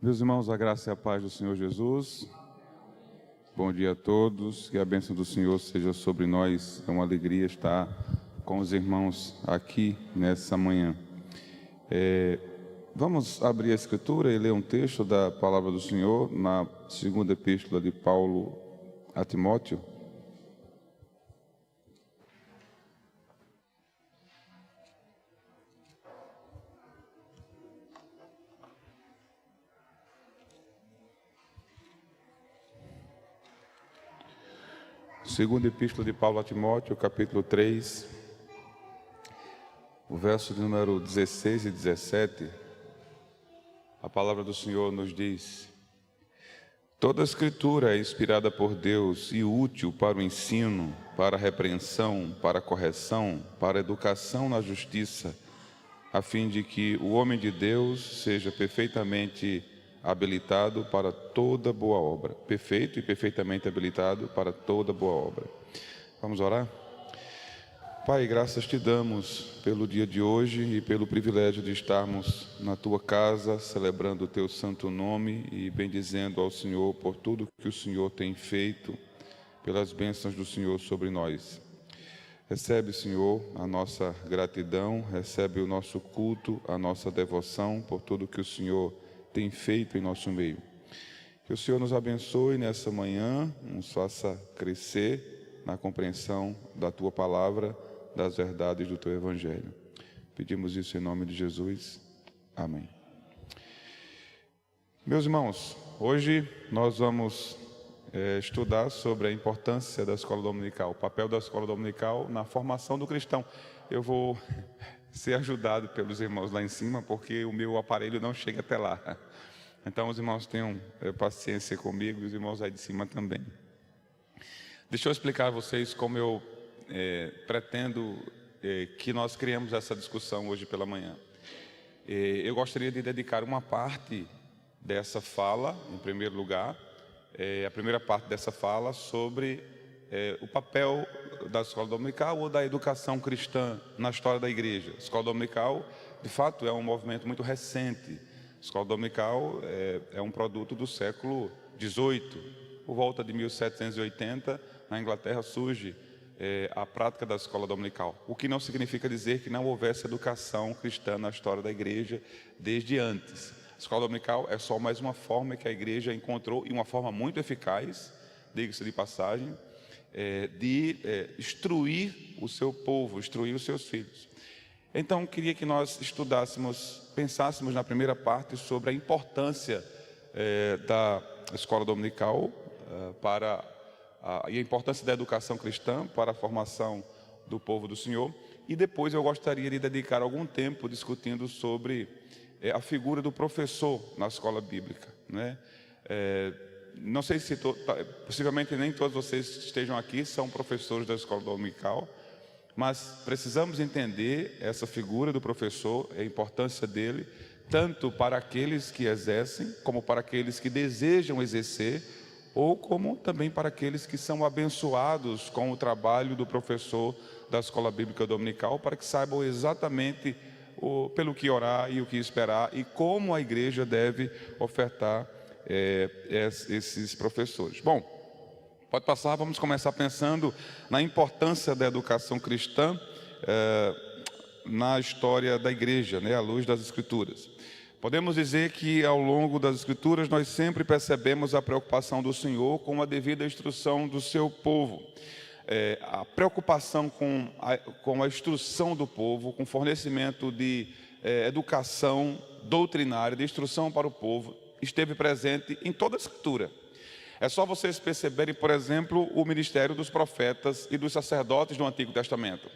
Meus irmãos, a graça e a paz do Senhor Jesus. Bom dia a todos, que a bênção do Senhor seja sobre nós. É uma alegria estar com os irmãos aqui nessa manhã. Vamos abrir a Escritura e ler um texto da Palavra do Senhor na segunda epístola de Paulo a Timóteo. Segunda epístola de Paulo a Timóteo, capítulo 3, o verso de número 16 e 17, a palavra do Senhor nos diz: toda a Escritura é inspirada por Deus e útil para o ensino, para a repreensão, para a correção, para a educação na justiça, a fim de que o homem de Deus seja perfeitamente habilitado para toda boa obra. Perfeito e perfeitamente habilitado para toda boa obra. Vamos orar? Pai, graças te damos pelo dia de hoje e pelo privilégio de estarmos na tua casa, celebrando o teu santo nome e bendizendo ao Senhor por tudo que o Senhor tem feito, pelas bênçãos do Senhor sobre nós. Recebe, Senhor, a nossa gratidão, recebe o nosso culto, a nossa devoção por tudo que o Senhor tem feito em nosso meio. Que o Senhor nos abençoe nessa manhã, nos faça crescer na compreensão da tua palavra, das verdades do teu evangelho. Pedimos isso em nome de Jesus. Amém. Meus irmãos, hoje nós vamos estudar sobre a importância da escola dominical, o papel da escola dominical na formação do cristão. Eu vou ser ajudado pelos irmãos lá em cima, porque o meu aparelho não chega até lá. Então os irmãos tenham paciência comigo e os irmãos aí de cima também. Deixa eu explicar a vocês como eu pretendo que nós criemos essa discussão hoje pela manhã. Eu gostaria de dedicar uma parte dessa fala, em primeiro lugar, a primeira parte dessa fala sobre o papel da escola dominical ou da educação cristã na história da igreja. A escola dominical, de fato, é um movimento muito recente. A escola dominical é um produto do século XVIII. Por volta de 1780, na Inglaterra, surge a prática da escola dominical. O que não significa dizer que não houvesse educação cristã na história da igreja desde antes. A escola dominical é só mais uma forma que a igreja encontrou, e uma forma muito eficaz, diga-se de passagem, de instruir o seu povo, instruir os seus filhos. Então, queria que nós pensássemos na primeira parte sobre a importância da escola dominical e a importância da educação cristã para a formação do povo do Senhor. E depois eu gostaria de dedicar algum tempo discutindo sobre a figura do professor na escola bíblica, né? Não sei se possivelmente nem todos vocês que estejam aqui são professores da escola dominical, mas precisamos entender essa figura do professor, a importância dele, tanto para aqueles que exercem, como para aqueles que desejam exercer, ou como também para aqueles que são abençoados com o trabalho do professor da escola bíblica dominical, para que saibam exatamente pelo que orar e o que esperar e como a igreja deve ofertar esses professores. Bom, pode passar, vamos começar pensando na importância da educação cristã na história da igreja, né, à luz das Escrituras. Podemos dizer que ao longo das Escrituras nós sempre percebemos a preocupação do Senhor com a devida instrução do seu povo. A preocupação com a instrução do povo, com o fornecimento de educação doutrinária, de instrução para o povo, esteve presente em toda a Escritura. É só vocês perceberem, por exemplo, o ministério dos profetas e dos sacerdotes do Antigo Testamento.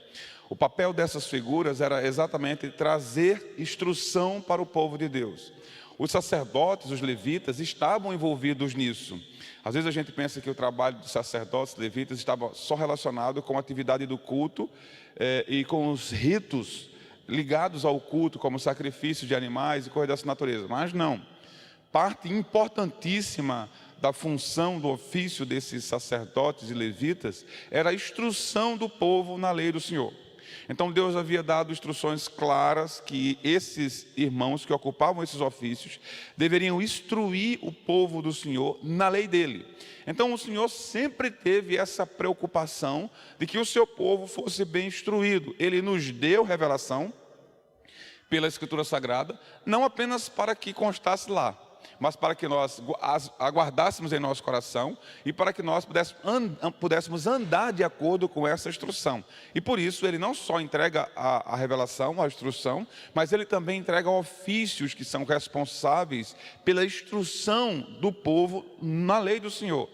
O papel dessas figuras era exatamente trazer instrução para o povo de Deus. Os sacerdotes, os levitas, estavam envolvidos nisso. Às vezes a gente pensa que o trabalho dos sacerdotes, levitas, estava só relacionado com a atividade do culto e com os ritos ligados ao culto, como sacrifício de animais e coisas dessa natureza. Mas não. Parte importantíssima da função do ofício desses sacerdotes e levitas era a instrução do povo na lei do Senhor. Então Deus havia dado instruções claras que esses irmãos que ocupavam esses ofícios deveriam instruir o povo do Senhor na lei dele. Então o Senhor sempre teve essa preocupação de que o seu povo fosse bem instruído. Ele nos deu revelação pela Escritura Sagrada, não apenas para que constasse lá, mas para que nós aguardássemos em nosso coração e para que nós pudéssemos andar de acordo com essa instrução. E por isso ele não só entrega a revelação, a instrução, mas ele também entrega ofícios que são responsáveis pela instrução do povo na lei do Senhor,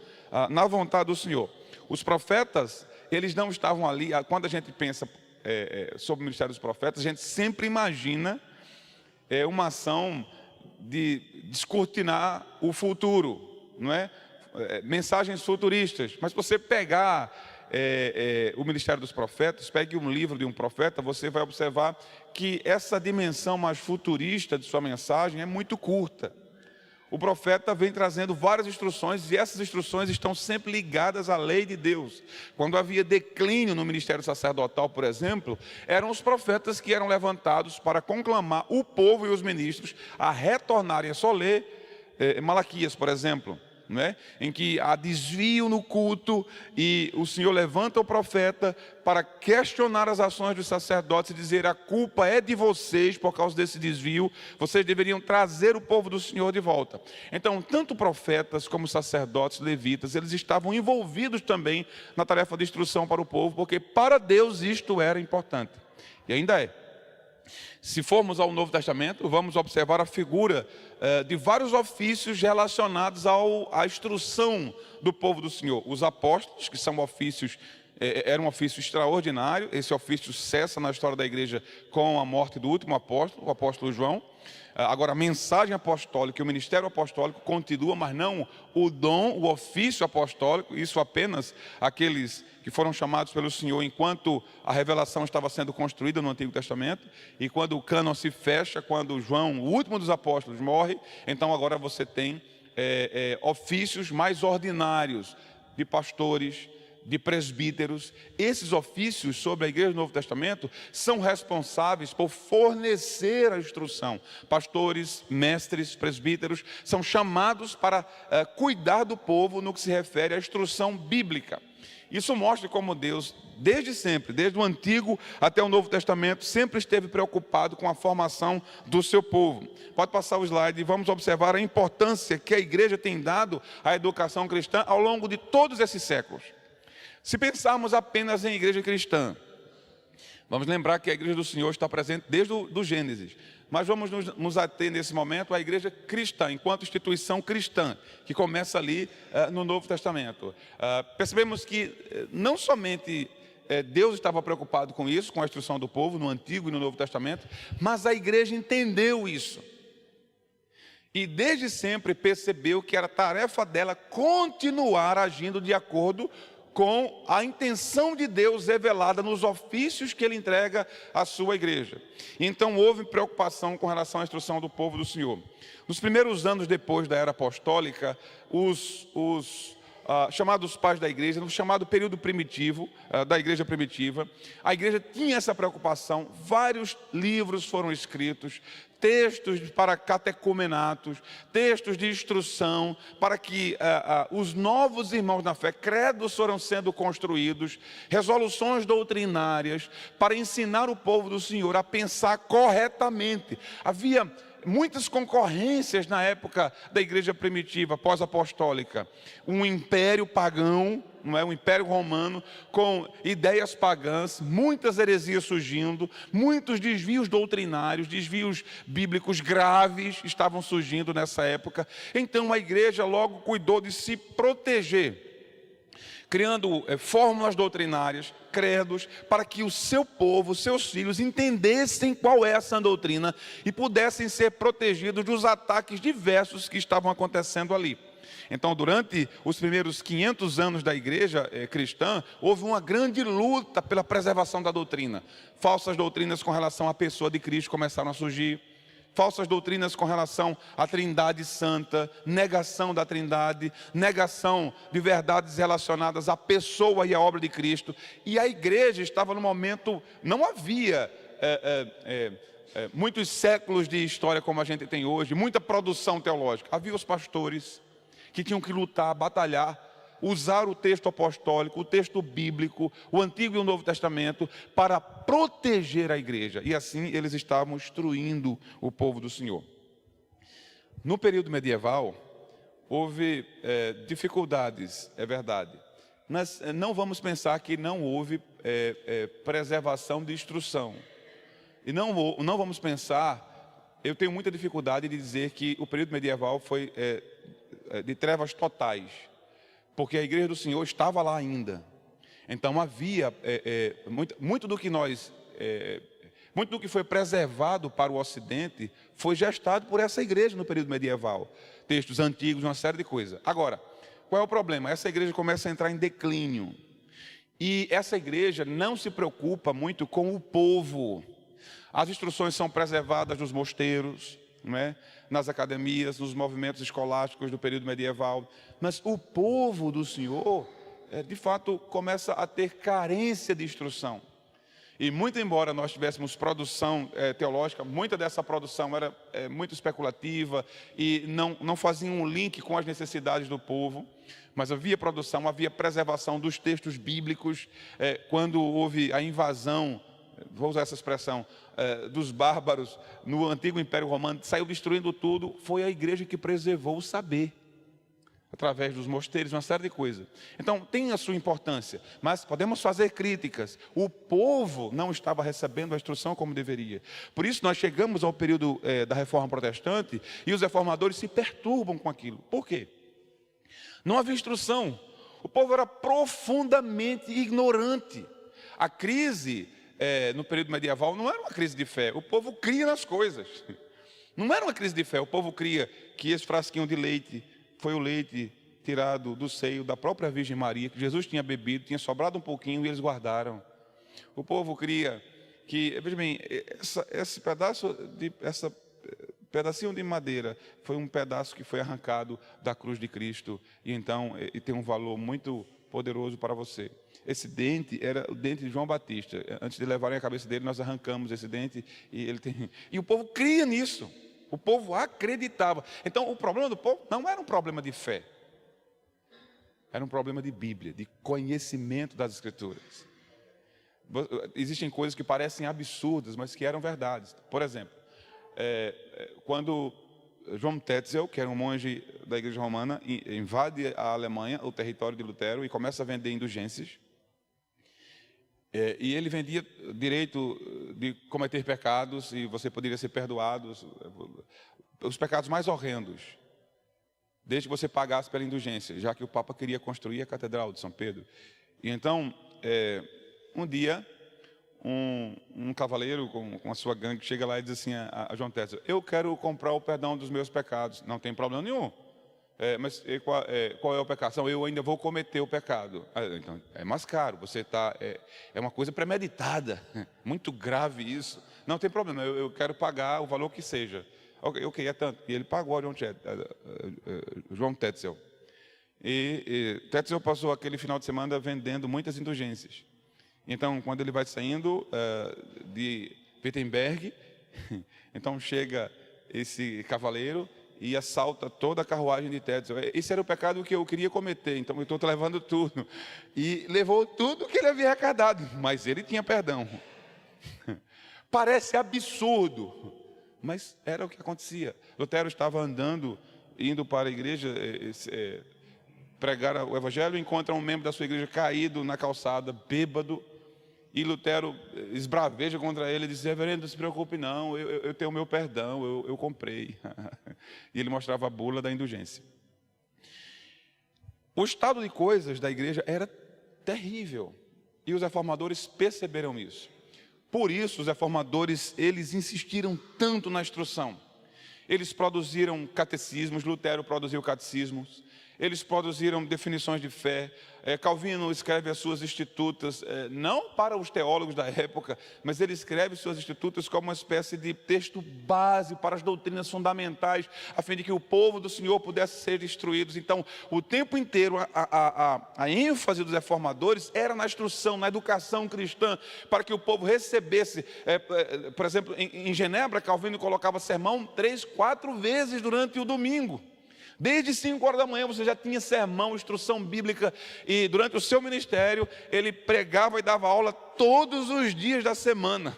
na vontade do Senhor. Os profetas, eles não estavam ali. Quando a gente pensa sobre o ministério dos profetas, a gente sempre imagina uma ação de descortinar o futuro, não é? Mensagens futuristas. Mas se você pegar o ministério dos profetas, pegue um livro de um profeta, você vai observar que essa dimensão mais futurista de sua mensagem é muito curta. O profeta vem trazendo várias instruções, e essas instruções estão sempre ligadas à lei de Deus. Quando havia declínio no ministério sacerdotal, por exemplo, eram os profetas que eram levantados para conclamar o povo e os ministros a retornarem. É só ler Malaquias, por exemplo, né? Em que há desvio no culto e o Senhor levanta o profeta para questionar as ações dos sacerdotes e dizer: a culpa é de vocês por causa desse desvio, vocês deveriam trazer o povo do Senhor de volta. Então, tanto profetas como sacerdotes, levitas, eles estavam envolvidos também na tarefa de instrução para o povo, porque para Deus isto era importante, e ainda é. Se formos ao Novo Testamento, vamos observar a figura de vários ofícios relacionados à instrução do povo do Senhor. Os apóstolos, que são ofícios, era um ofício extraordinário. Esse ofício cessa na história da igreja com a morte do último apóstolo, o apóstolo João. Agora, a mensagem apostólica e o ministério apostólico continua, mas não o dom, o ofício apostólico. Isso apenas aqueles que foram chamados pelo Senhor enquanto a revelação estava sendo construída no Antigo Testamento. E quando o cânon se fecha, quando João, o último dos apóstolos, morre, então agora você tem ofícios mais ordinários de pastores, de presbíteros. Esses ofícios sobre a igreja do Novo Testamento são responsáveis por fornecer a instrução. Pastores, mestres, presbíteros são chamados para cuidar do povo no que se refere à instrução bíblica. Isso mostra como Deus, desde sempre, desde o Antigo até o Novo Testamento, sempre esteve preocupado com a formação do seu povo. Pode passar o slide e vamos observar a importância que a igreja tem dado à educação cristã ao longo de todos esses séculos. Se pensarmos apenas em igreja cristã, vamos lembrar que a igreja do Senhor está presente desde o Gênesis. Mas vamos nos ater nesse momento à igreja cristã, enquanto instituição cristã, que começa ali no Novo Testamento. Percebemos que não somente Deus estava preocupado com isso, com a instrução do povo, no Antigo e no Novo Testamento, mas a igreja entendeu isso. E desde sempre percebeu que era tarefa dela continuar agindo de acordo com a intenção de Deus revelada nos ofícios que Ele entrega à sua igreja. Então houve preocupação com relação à instrução do povo do Senhor. Nos primeiros anos depois da era apostólica, os chamados pais da igreja, no chamado período primitivo, da igreja primitiva, a igreja tinha essa preocupação. Vários livros foram escritos, textos para catecumenatos, textos de instrução, para que os novos irmãos na fé, credos foram sendo construídos, resoluções doutrinárias, para ensinar o povo do Senhor a pensar corretamente. Havia muitas concorrências na época da igreja primitiva, pós-apostólica. Um império pagão, não é? Um império romano, com ideias pagãs, muitas heresias surgindo, muitos desvios doutrinários, desvios bíblicos graves estavam surgindo nessa época. Então a igreja logo cuidou de se proteger, criando fórmulas doutrinárias, credos, para que o seu povo, seus filhos, entendessem qual é essa doutrina e pudessem ser protegidos dos ataques diversos que estavam acontecendo ali. Então, durante os primeiros 500 anos da igreja cristã, houve uma grande luta pela preservação da doutrina. Falsas doutrinas com relação à pessoa de Cristo começaram a surgir. falsas doutrinas com relação à Trindade Santa, negação da Trindade, negação de verdades relacionadas à pessoa e à obra de Cristo. E a igreja estava no momento, não havia muitos séculos de história como a gente tem hoje, muita produção teológica. Havia os pastores que tinham que lutar, batalhar, usar o texto apostólico, o texto bíblico, o Antigo e o Novo Testamento, para proteger a igreja. E assim eles estavam instruindo o povo do Senhor. No período medieval, houve dificuldades, é verdade. Mas não vamos pensar que não houve preservação de instrução. E não vamos pensar, eu tenho muita dificuldade de dizer que o período medieval foi de trevas totais, porque a igreja do Senhor estava lá ainda. Então havia muito do que foi preservado para o Ocidente foi gestado por essa igreja no período medieval. Textos antigos, uma série de coisas. Agora, qual é o problema? Essa igreja começa a entrar em declínio. E essa igreja não se preocupa muito com o povo. As instruções são preservadas nos mosteiros, não é? Nas academias, nos movimentos escolásticos do período medieval. Mas o povo do Senhor, de fato, começa a ter carência de instrução. E muito embora nós tivéssemos produção teológica, muita dessa produção era muito especulativa e não fazia um link com as necessidades do povo. Mas havia produção, havia preservação dos textos bíblicos. Quando houve a invasão, vou usar essa expressão, dos bárbaros no antigo Império Romano, saiu destruindo tudo, foi a igreja que preservou o saber, através dos mosteiros, uma série de coisas. Então, tem a sua importância, mas podemos fazer críticas. O povo não estava recebendo a instrução como deveria. Por isso, nós chegamos ao período da Reforma Protestante e os reformadores se perturbam com aquilo. Por quê? Não havia instrução. O povo era profundamente ignorante. A crise no período medieval não era uma crise de fé. O povo cria nas coisas. Não era uma crise de fé. O povo cria que esse frasquinho de leite foi o leite tirado do seio da própria Virgem Maria, que Jesus tinha bebido, tinha sobrado um pouquinho e eles guardaram. O povo cria que, veja bem, esse pedacinho de madeira foi um pedaço que foi arrancado da cruz de Cristo e então tem um valor muito poderoso para você. Esse dente era o dente de João Batista. Antes de levarem a cabeça dele, nós arrancamos esse dente e o povo cria nisso. O povo acreditava. Então, o problema do povo não era um problema de fé. Era um problema de Bíblia, de conhecimento das Escrituras. Existem coisas que parecem absurdas, mas que eram verdades. Por exemplo, quando João Tetzel, que era um monge da Igreja Romana, invade a Alemanha, o território de Lutero, e começa a vender indulgências. E ele vendia direito de cometer pecados e você poderia ser perdoado, os pecados mais horrendos, desde que você pagasse pela indulgência, já que o Papa queria construir a Catedral de São Pedro. E então, um dia, um cavaleiro com a sua gangue chega lá e diz assim a João Tetzel: eu quero comprar o perdão dos meus pecados. Não tem problema nenhum. Mas qual é o pecado? Não, eu ainda vou cometer o pecado. Então, é mais caro, você está... É uma coisa premeditada, muito grave isso. Não tem problema, eu quero pagar o valor que seja. Ok, é tanto. E ele pagou a João Tetzel. E Tetzel passou aquele final de semana vendendo muitas indulgências. Então, quando ele vai saindo de Wittenberg, então chega esse cavaleiro e assalta toda a carruagem de Tetzel. Esse era o pecado que eu queria cometer, então eu estou levando tudo. E levou tudo que ele havia arrecadado, mas ele tinha perdão. Parece absurdo, mas era o que acontecia. Lutero estava andando, indo para a igreja, pregar o evangelho, encontra um membro da sua igreja caído na calçada, bêbado, e Lutero esbraveja contra ele e diz: reverendo, não se preocupe não, eu tenho o meu perdão, eu comprei. E ele mostrava a bula da indulgência. O estado de coisas da igreja era terrível, e os reformadores perceberam isso. Por isso, os reformadores, eles insistiram tanto na instrução. Eles produziram catecismos, Lutero produziu catecismos. eles produziram definições de fé. Calvino escreve as suas institutas, não para os teólogos da época, mas ele escreve suas institutas como uma espécie de texto base para as doutrinas fundamentais, a fim de que o povo do Senhor pudesse ser instruídos. Então, o tempo inteiro, a ênfase dos reformadores era na instrução, na educação cristã, para que o povo recebesse. Por exemplo, em Genebra, Calvino colocava sermão 3, 4 vezes durante o domingo. Desde 5 horas da manhã você já tinha sermão, instrução bíblica, e durante o seu ministério ele pregava e dava aula todos os dias da semana.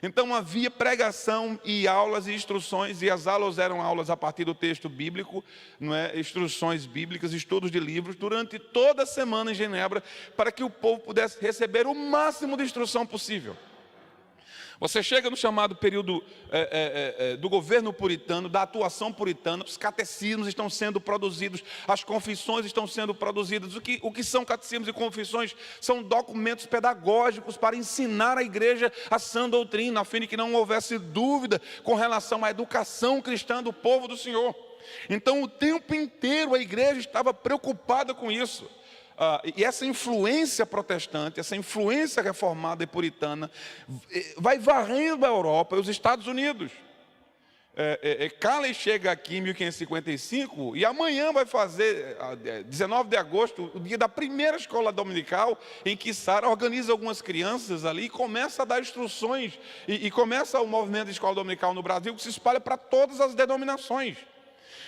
Então havia pregação e aulas e instruções, e as aulas eram aulas a partir do texto bíblico, não é? Instruções bíblicas, estudos de livros, durante toda a semana em Genebra, para que o povo pudesse receber o máximo de instrução possível. Você chega no chamado período do governo puritano, da atuação puritana, os catecismos estão sendo produzidos, as confissões estão sendo produzidas. O que são catecismos e confissões? São documentos pedagógicos para ensinar a igreja a sã doutrina, a fim de que não houvesse dúvida com relação à educação cristã do povo do Senhor. Então, o tempo inteiro a igreja estava preocupada com isso. E essa influência protestante, essa influência reformada e puritana, vai varrendo a Europa e os Estados Unidos. Calley chega aqui em 1555 e amanhã vai fazer, 19 de agosto, o dia da primeira escola dominical, em que Sara organiza algumas crianças ali e começa a dar instruções, e começa o movimento de escola dominical no Brasil, que se espalha para todas as denominações.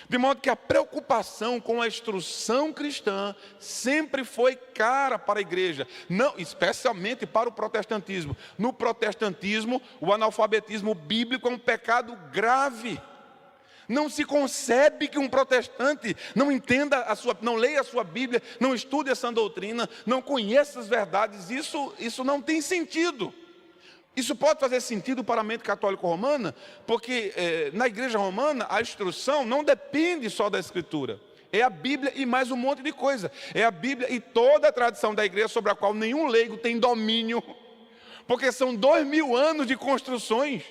De modo que a preocupação com a instrução cristã sempre foi cara para a igreja, não, especialmente para o protestantismo. No protestantismo, o analfabetismo bíblico é um pecado grave. Não se concebe que um protestante não entenda não leia a sua Bíblia, não estude essa doutrina, não conheça as verdades. Isso não tem sentido. Isso pode fazer sentido para a mente católica romana, porque na igreja romana a instrução não depende só da Escritura. É a Bíblia e mais um monte de coisa. É a Bíblia e toda a tradição da igreja, sobre a qual nenhum leigo tem domínio, porque são 2000 anos de construções.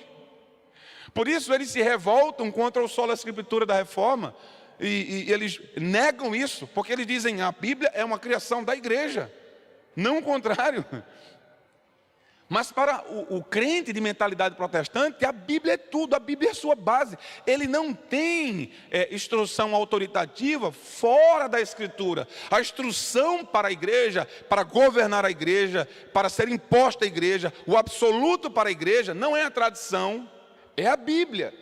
Por isso eles se revoltam contra o sola escritura da reforma, e eles negam isso, porque eles dizem a Bíblia é uma criação da igreja, não o contrário. Mas para o crente de mentalidade protestante, a Bíblia é tudo, a Bíblia é a sua base. Ele não tem instrução autoritativa fora da Escritura. A instrução para a igreja, para governar a igreja, para ser imposta à igreja, o absoluto para a igreja, não é a tradição, é a Bíblia.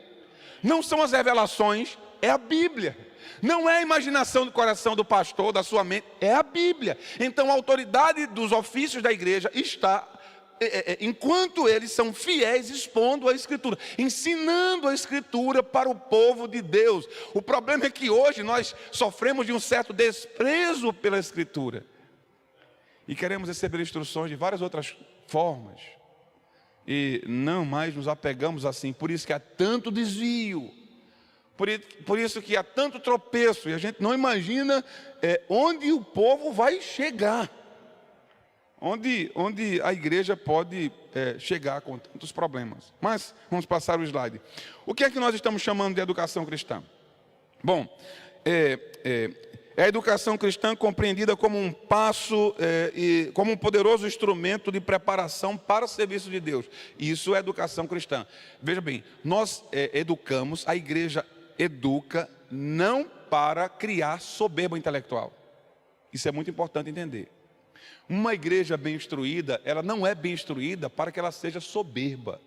Não são as revelações, é a Bíblia. Não é a imaginação do coração do pastor, da sua mente, é a Bíblia. Então a autoridade dos ofícios da igreja está enquanto eles são fiéis, expondo a Escritura, ensinando a Escritura para o povo de Deus. O problema é que hoje nós sofremos de um certo desprezo pela Escritura e queremos receber instruções de várias outras formas e não mais nos apegamos assim. Por isso que há tanto desvio, por isso que há tanto tropeço, e a gente não imagina onde o povo vai chegar. Onde a igreja pode chegar com tantos problemas. Mas vamos passar o slide. O que é que nós estamos chamando de educação cristã? Bom, é a educação cristã compreendida como um passo e como um poderoso instrumento de preparação para o serviço de Deus. Isso é educação cristã. Veja bem, nós educamos, a igreja educa não para criar soberba intelectual. Isso é muito importante entender. Uma igreja bem instruída, ela não é bem instruída para que ela seja soberba,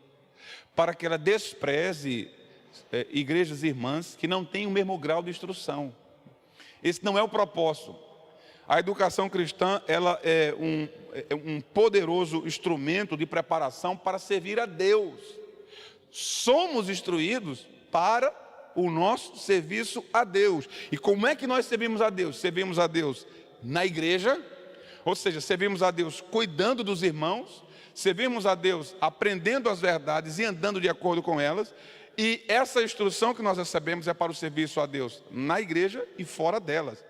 para que ela despreze igrejas irmãs que não têm o mesmo grau de instrução. Esse não é o propósito. A educação cristã, ela é um poderoso instrumento de preparação para servir a Deus. Somos instruídos para o nosso serviço a Deus. E como é que nós servimos a Deus? Servimos a Deus na igreja, ou seja, servimos a Deus cuidando dos irmãos, servimos a Deus aprendendo as verdades e andando de acordo com elas, e essa instrução que nós recebemos é para o serviço a Deus na igreja e fora delas,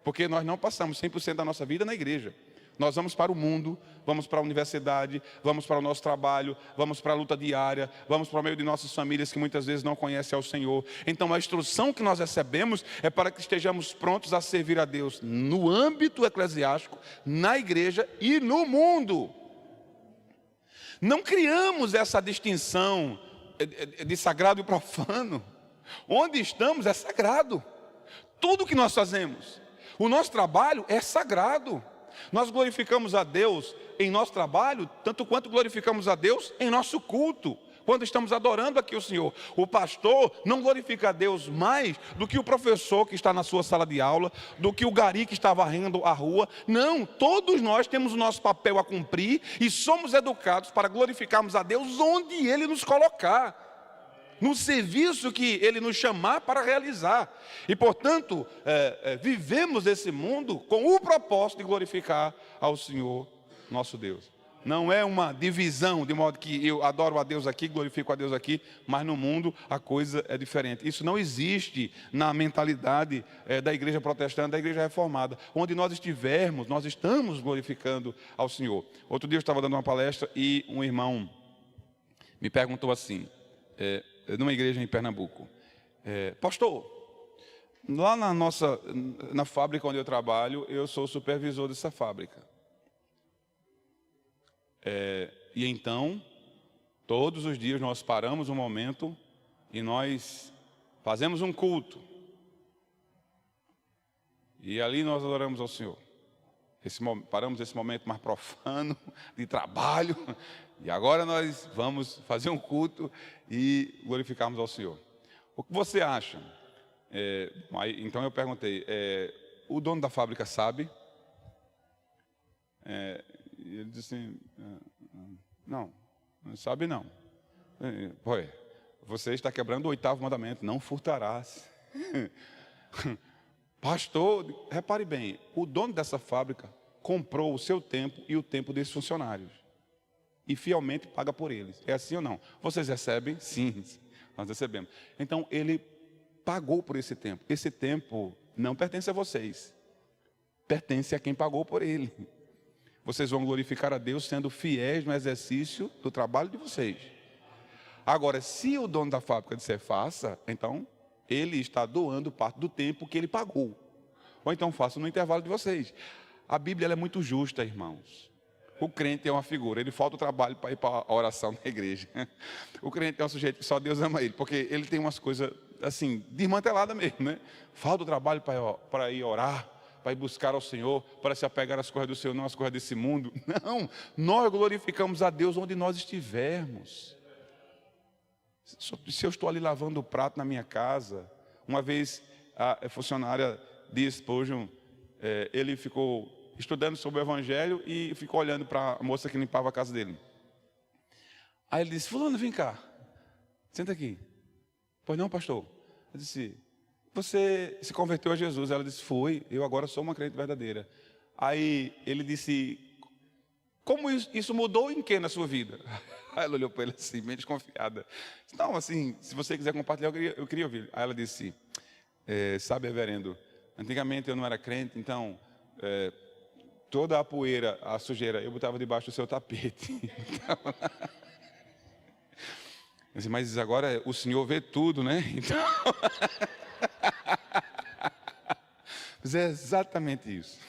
porque nós não passamos 100% da nossa vida na igreja. Nós vamos para o mundo, vamos para a universidade, vamos para o nosso trabalho, vamos para a luta diária, vamos para o meio de nossas famílias que muitas vezes não conhecem ao Senhor. Então a instrução que nós recebemos é para que estejamos prontos a servir a Deus no âmbito eclesiástico, na igreja e no mundo. Não criamos essa distinção de sagrado e profano. Onde estamos é sagrado. Tudo que nós fazemos, o nosso trabalho é sagrado. Nós glorificamos a Deus em nosso trabalho, tanto quanto glorificamos a Deus em nosso culto, quando estamos adorando aqui o Senhor. O pastor não glorifica a Deus mais do que o professor que está na sua sala de aula, do que o gari que está varrendo a rua. Não, todos nós temos o nosso papel a cumprir e somos educados para glorificarmos a Deus onde Ele nos colocar, no serviço que Ele nos chamar para realizar. E, portanto, vivemos esse mundo com o propósito de glorificar ao Senhor, nosso Deus. Não é uma divisão, de modo que eu adoro a Deus aqui, glorifico a Deus aqui, mas no mundo a coisa é diferente. Isso não existe na mentalidade da igreja protestante, da igreja reformada. Onde nós estivermos, nós estamos glorificando ao Senhor. Outro dia eu estava dando uma palestra e um irmão me perguntou assim, numa igreja em Pernambuco: pastor, lá na fábrica onde eu trabalho, eu sou supervisor dessa fábrica. E então, todos os dias nós paramos um momento e nós fazemos um culto. E ali nós adoramos ao Senhor. Paramos esse momento mais profano de trabalho. E agora nós vamos fazer um culto e glorificarmos ao Senhor. O que você acha? Então eu perguntei, o dono da fábrica sabe? E ele disse assim, não sabe não. Você está quebrando o 8º mandamento, não furtarás. Pastor, repare bem, o dono dessa fábrica comprou o seu tempo e o tempo desses funcionários. E fielmente paga por eles. É assim ou não? Vocês recebem? Sim, nós recebemos. Então ele pagou por esse tempo. Esse tempo não pertence a vocês. Pertence a quem pagou por ele. Vocês vão glorificar a Deus sendo fiéis no exercício do trabalho de vocês. Agora, se o dono da fábrica disser faça, então ele está doando parte do tempo que ele pagou. Ou então faça no intervalo de vocês. A Bíblia ela é muito justa, irmãos. O crente é uma figura, ele falta o trabalho para ir para a oração na igreja. O crente é um sujeito que só Deus ama ele, porque ele tem umas coisas assim, desmanteladas mesmo, né? Falta o trabalho para ir orar, para ir buscar ao Senhor, para se apegar às coisas do Senhor, não às coisas desse mundo. Não, nós glorificamos a Deus onde nós estivermos. Se eu estou ali lavando o prato na minha casa, uma vez a funcionária de Spurgeon, ele ficou estudando sobre o Evangelho e ficou olhando para a moça que limpava a casa dele. Aí ele disse: fulano, vem cá, senta aqui. Pois não, pastor? Eu disse: você se converteu a Jesus? Ela disse: foi, eu agora sou uma crente verdadeira. Aí ele disse: como isso mudou em que na sua vida? Aí ela olhou para ele assim, meio desconfiada. Não, assim, se você quiser compartilhar, eu queria ouvir. Aí ela disse: sabe, reverendo, antigamente eu não era crente, então toda a poeira, a sujeira, eu botava debaixo do seu tapete. Disse, mas agora o Senhor vê tudo, né? Então... Mas é exatamente isso.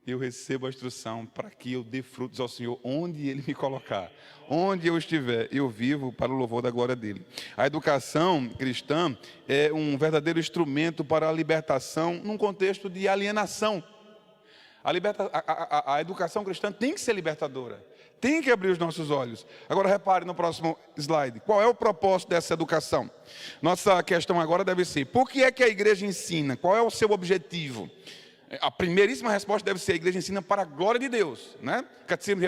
Eu recebo a instrução para que eu dê frutos ao Senhor onde Ele me colocar. Onde eu estiver, eu vivo para o louvor da glória dEle. A educação cristã é um verdadeiro instrumento para a libertação num contexto de alienação. A educação cristã tem que ser libertadora. Tem que abrir os nossos olhos. Agora repare no próximo slide. Qual é o propósito dessa educação? Nossa questão agora deve ser: por que é que a igreja ensina? Qual é o seu objetivo? A primeiríssima resposta deve ser: a igreja ensina para a glória de Deus, né? Catecismo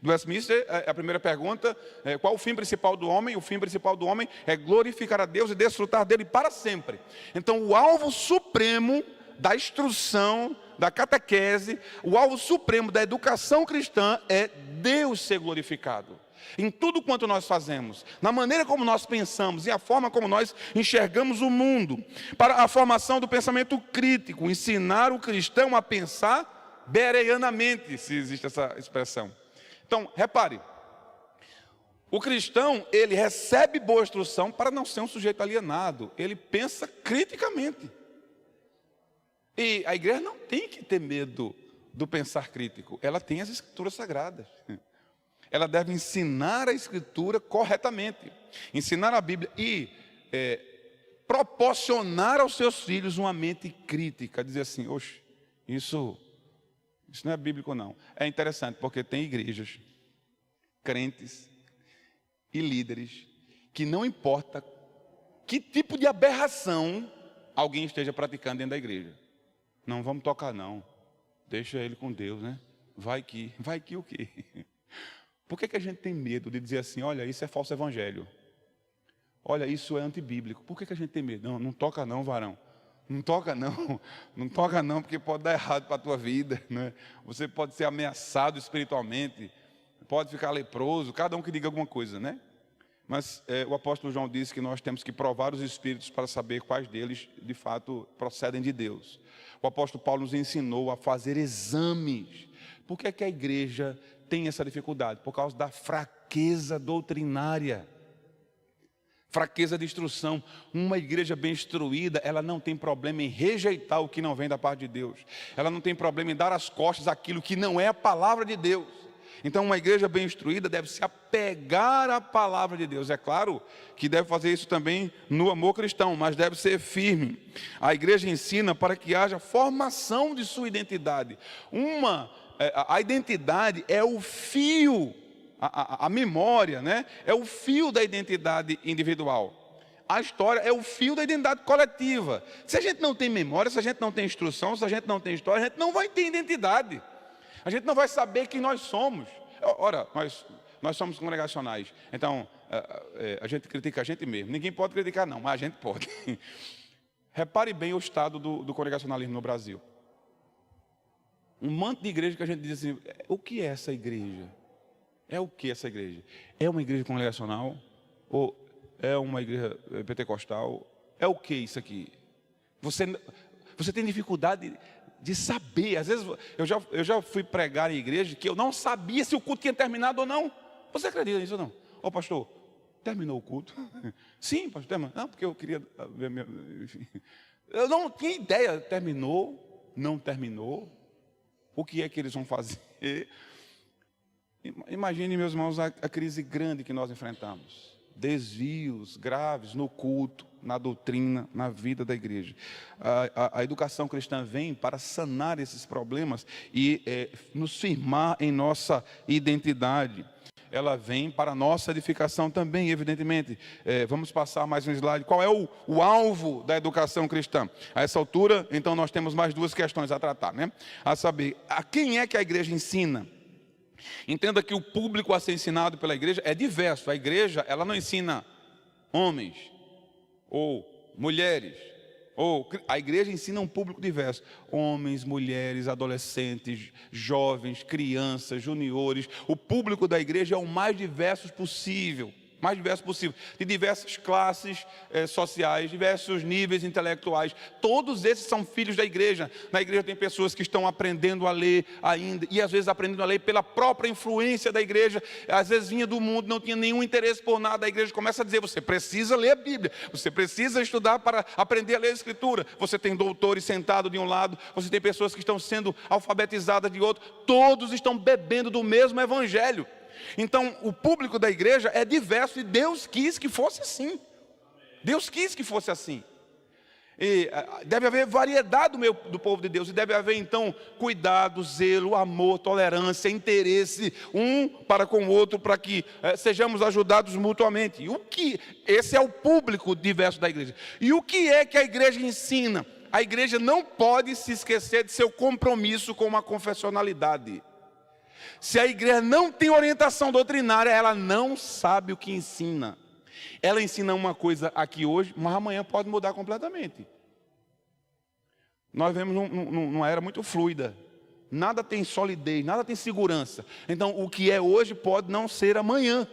do Westminster, a primeira pergunta, qual o fim principal do homem? O fim principal do homem é glorificar a Deus e desfrutar dele para sempre. Então o alvo supremo da instrução, da catequese, o alvo supremo da educação cristã é Deus ser glorificado. Em tudo quanto nós fazemos, na maneira como nós pensamos e a forma como nós enxergamos o mundo, para a formação do pensamento crítico, ensinar o cristão a pensar bereanamente, se existe essa expressão. Então, repare, o cristão, ele recebe boa instrução para não ser um sujeito alienado, ele pensa criticamente. E a igreja não tem que ter medo do pensar crítico, ela tem as escrituras sagradas. Ela deve ensinar a escritura corretamente, ensinar a Bíblia e proporcionar aos seus filhos uma mente crítica, dizer assim, oxe, isso não é bíblico não. É interessante, porque tem igrejas, crentes e líderes, que não importa que tipo de aberração alguém esteja praticando dentro da igreja. Não, vamos tocar não, deixa ele com Deus, né? Vai que o quê? Por que a gente tem medo de dizer assim, olha, isso é falso evangelho? Olha, isso é antibíblico. Por que a gente tem medo? Não, não toca não, varão. Não toca não. Não toca não, porque pode dar errado para a tua vida, né? Você pode ser ameaçado espiritualmente, pode ficar leproso, cada um que diga alguma coisa, né? Mas o apóstolo João disse que nós temos que provar os espíritos para saber quais deles, de fato, procedem de Deus. O apóstolo Paulo nos ensinou a fazer exames. Por que a igreja tem essa dificuldade? Por causa da fraqueza doutrinária, fraqueza de instrução. Uma igreja bem instruída, ela não tem problema em rejeitar o que não vem da parte de Deus. Ela não tem problema em dar as costas àquilo que não é a palavra de Deus. Então uma igreja bem instruída deve se apegar à palavra de Deus. É claro que deve fazer isso também no amor cristão, mas deve ser firme. A igreja ensina para que haja formação de sua identidade. A identidade é o fio, a memória, né? É o fio da identidade individual. A história é o fio da identidade coletiva. Se a gente não tem memória, se a gente não tem instrução, se a gente não tem história, a gente não vai ter identidade. A gente não vai saber quem nós somos. Ora, nós somos congregacionais. Então, a gente critica a gente mesmo. Ninguém pode criticar não, mas a gente pode. Repare bem o estado do congregacionalismo no Brasil. Um monte de igreja que a gente diz assim, o que é essa igreja? É o que essa igreja? É uma igreja congregacional? Ou é uma igreja pentecostal? É o que isso aqui? Você tem dificuldade de saber. Às vezes eu já fui pregar em igreja que eu não sabia se o culto tinha terminado ou não. Você acredita nisso ou não? Ô pastor, terminou o culto? Sim, pastor, terminou. Não, porque eu queria ver enfim. Eu não tinha ideia, terminou, não terminou. O que é que eles vão fazer? Imagine, meus irmãos, a crise grande que nós enfrentamos. Desvios graves no culto, na doutrina, na vida da igreja. A educação cristã vem para sanar esses problemas e nos firmar em nossa identidade. Ela vem para a nossa edificação também, evidentemente. Vamos passar mais um slide. Qual é o alvo da educação cristã? A essa altura, então, nós temos mais duas questões a tratar, né? A saber, a quem é que a igreja ensina? Entenda que o público a ser ensinado pela igreja é diverso. A igreja, ela não ensina homens ou mulheres. A igreja ensina um público diverso. Homens, mulheres, adolescentes, jovens, crianças, juniores. O público da igreja é o mais diverso possível. De diversas classes sociais, diversos níveis intelectuais. Todos esses são filhos da igreja. Na igreja tem pessoas que estão aprendendo a ler ainda, e às vezes aprendendo a ler pela própria influência da igreja. Às vezes vinha do mundo, não tinha nenhum interesse por nada. A igreja começa a dizer, você precisa ler a Bíblia, você precisa estudar para aprender a ler a Escritura. Você tem doutores sentados de um lado, você tem pessoas que estão sendo alfabetizadas de outro. Todos estão bebendo do mesmo evangelho. Então, o público da igreja é diverso e Deus quis que fosse assim. Deus quis que fosse assim. E deve haver variedade do povo de Deus. E deve haver, então, cuidado, zelo, amor, tolerância, interesse, um para com o outro, para que sejamos ajudados mutuamente. Esse é o público diverso da igreja. E o que é que a igreja ensina? A igreja não pode se esquecer de seu compromisso com uma confessionalidade. Se a igreja não tem orientação doutrinária, ela não sabe o que ensina. Ela ensina uma coisa aqui hoje, mas amanhã pode mudar completamente. Nós vivemos numa era muito fluida. Nada tem solidez, nada tem segurança. Então, o que é hoje pode não ser amanhã.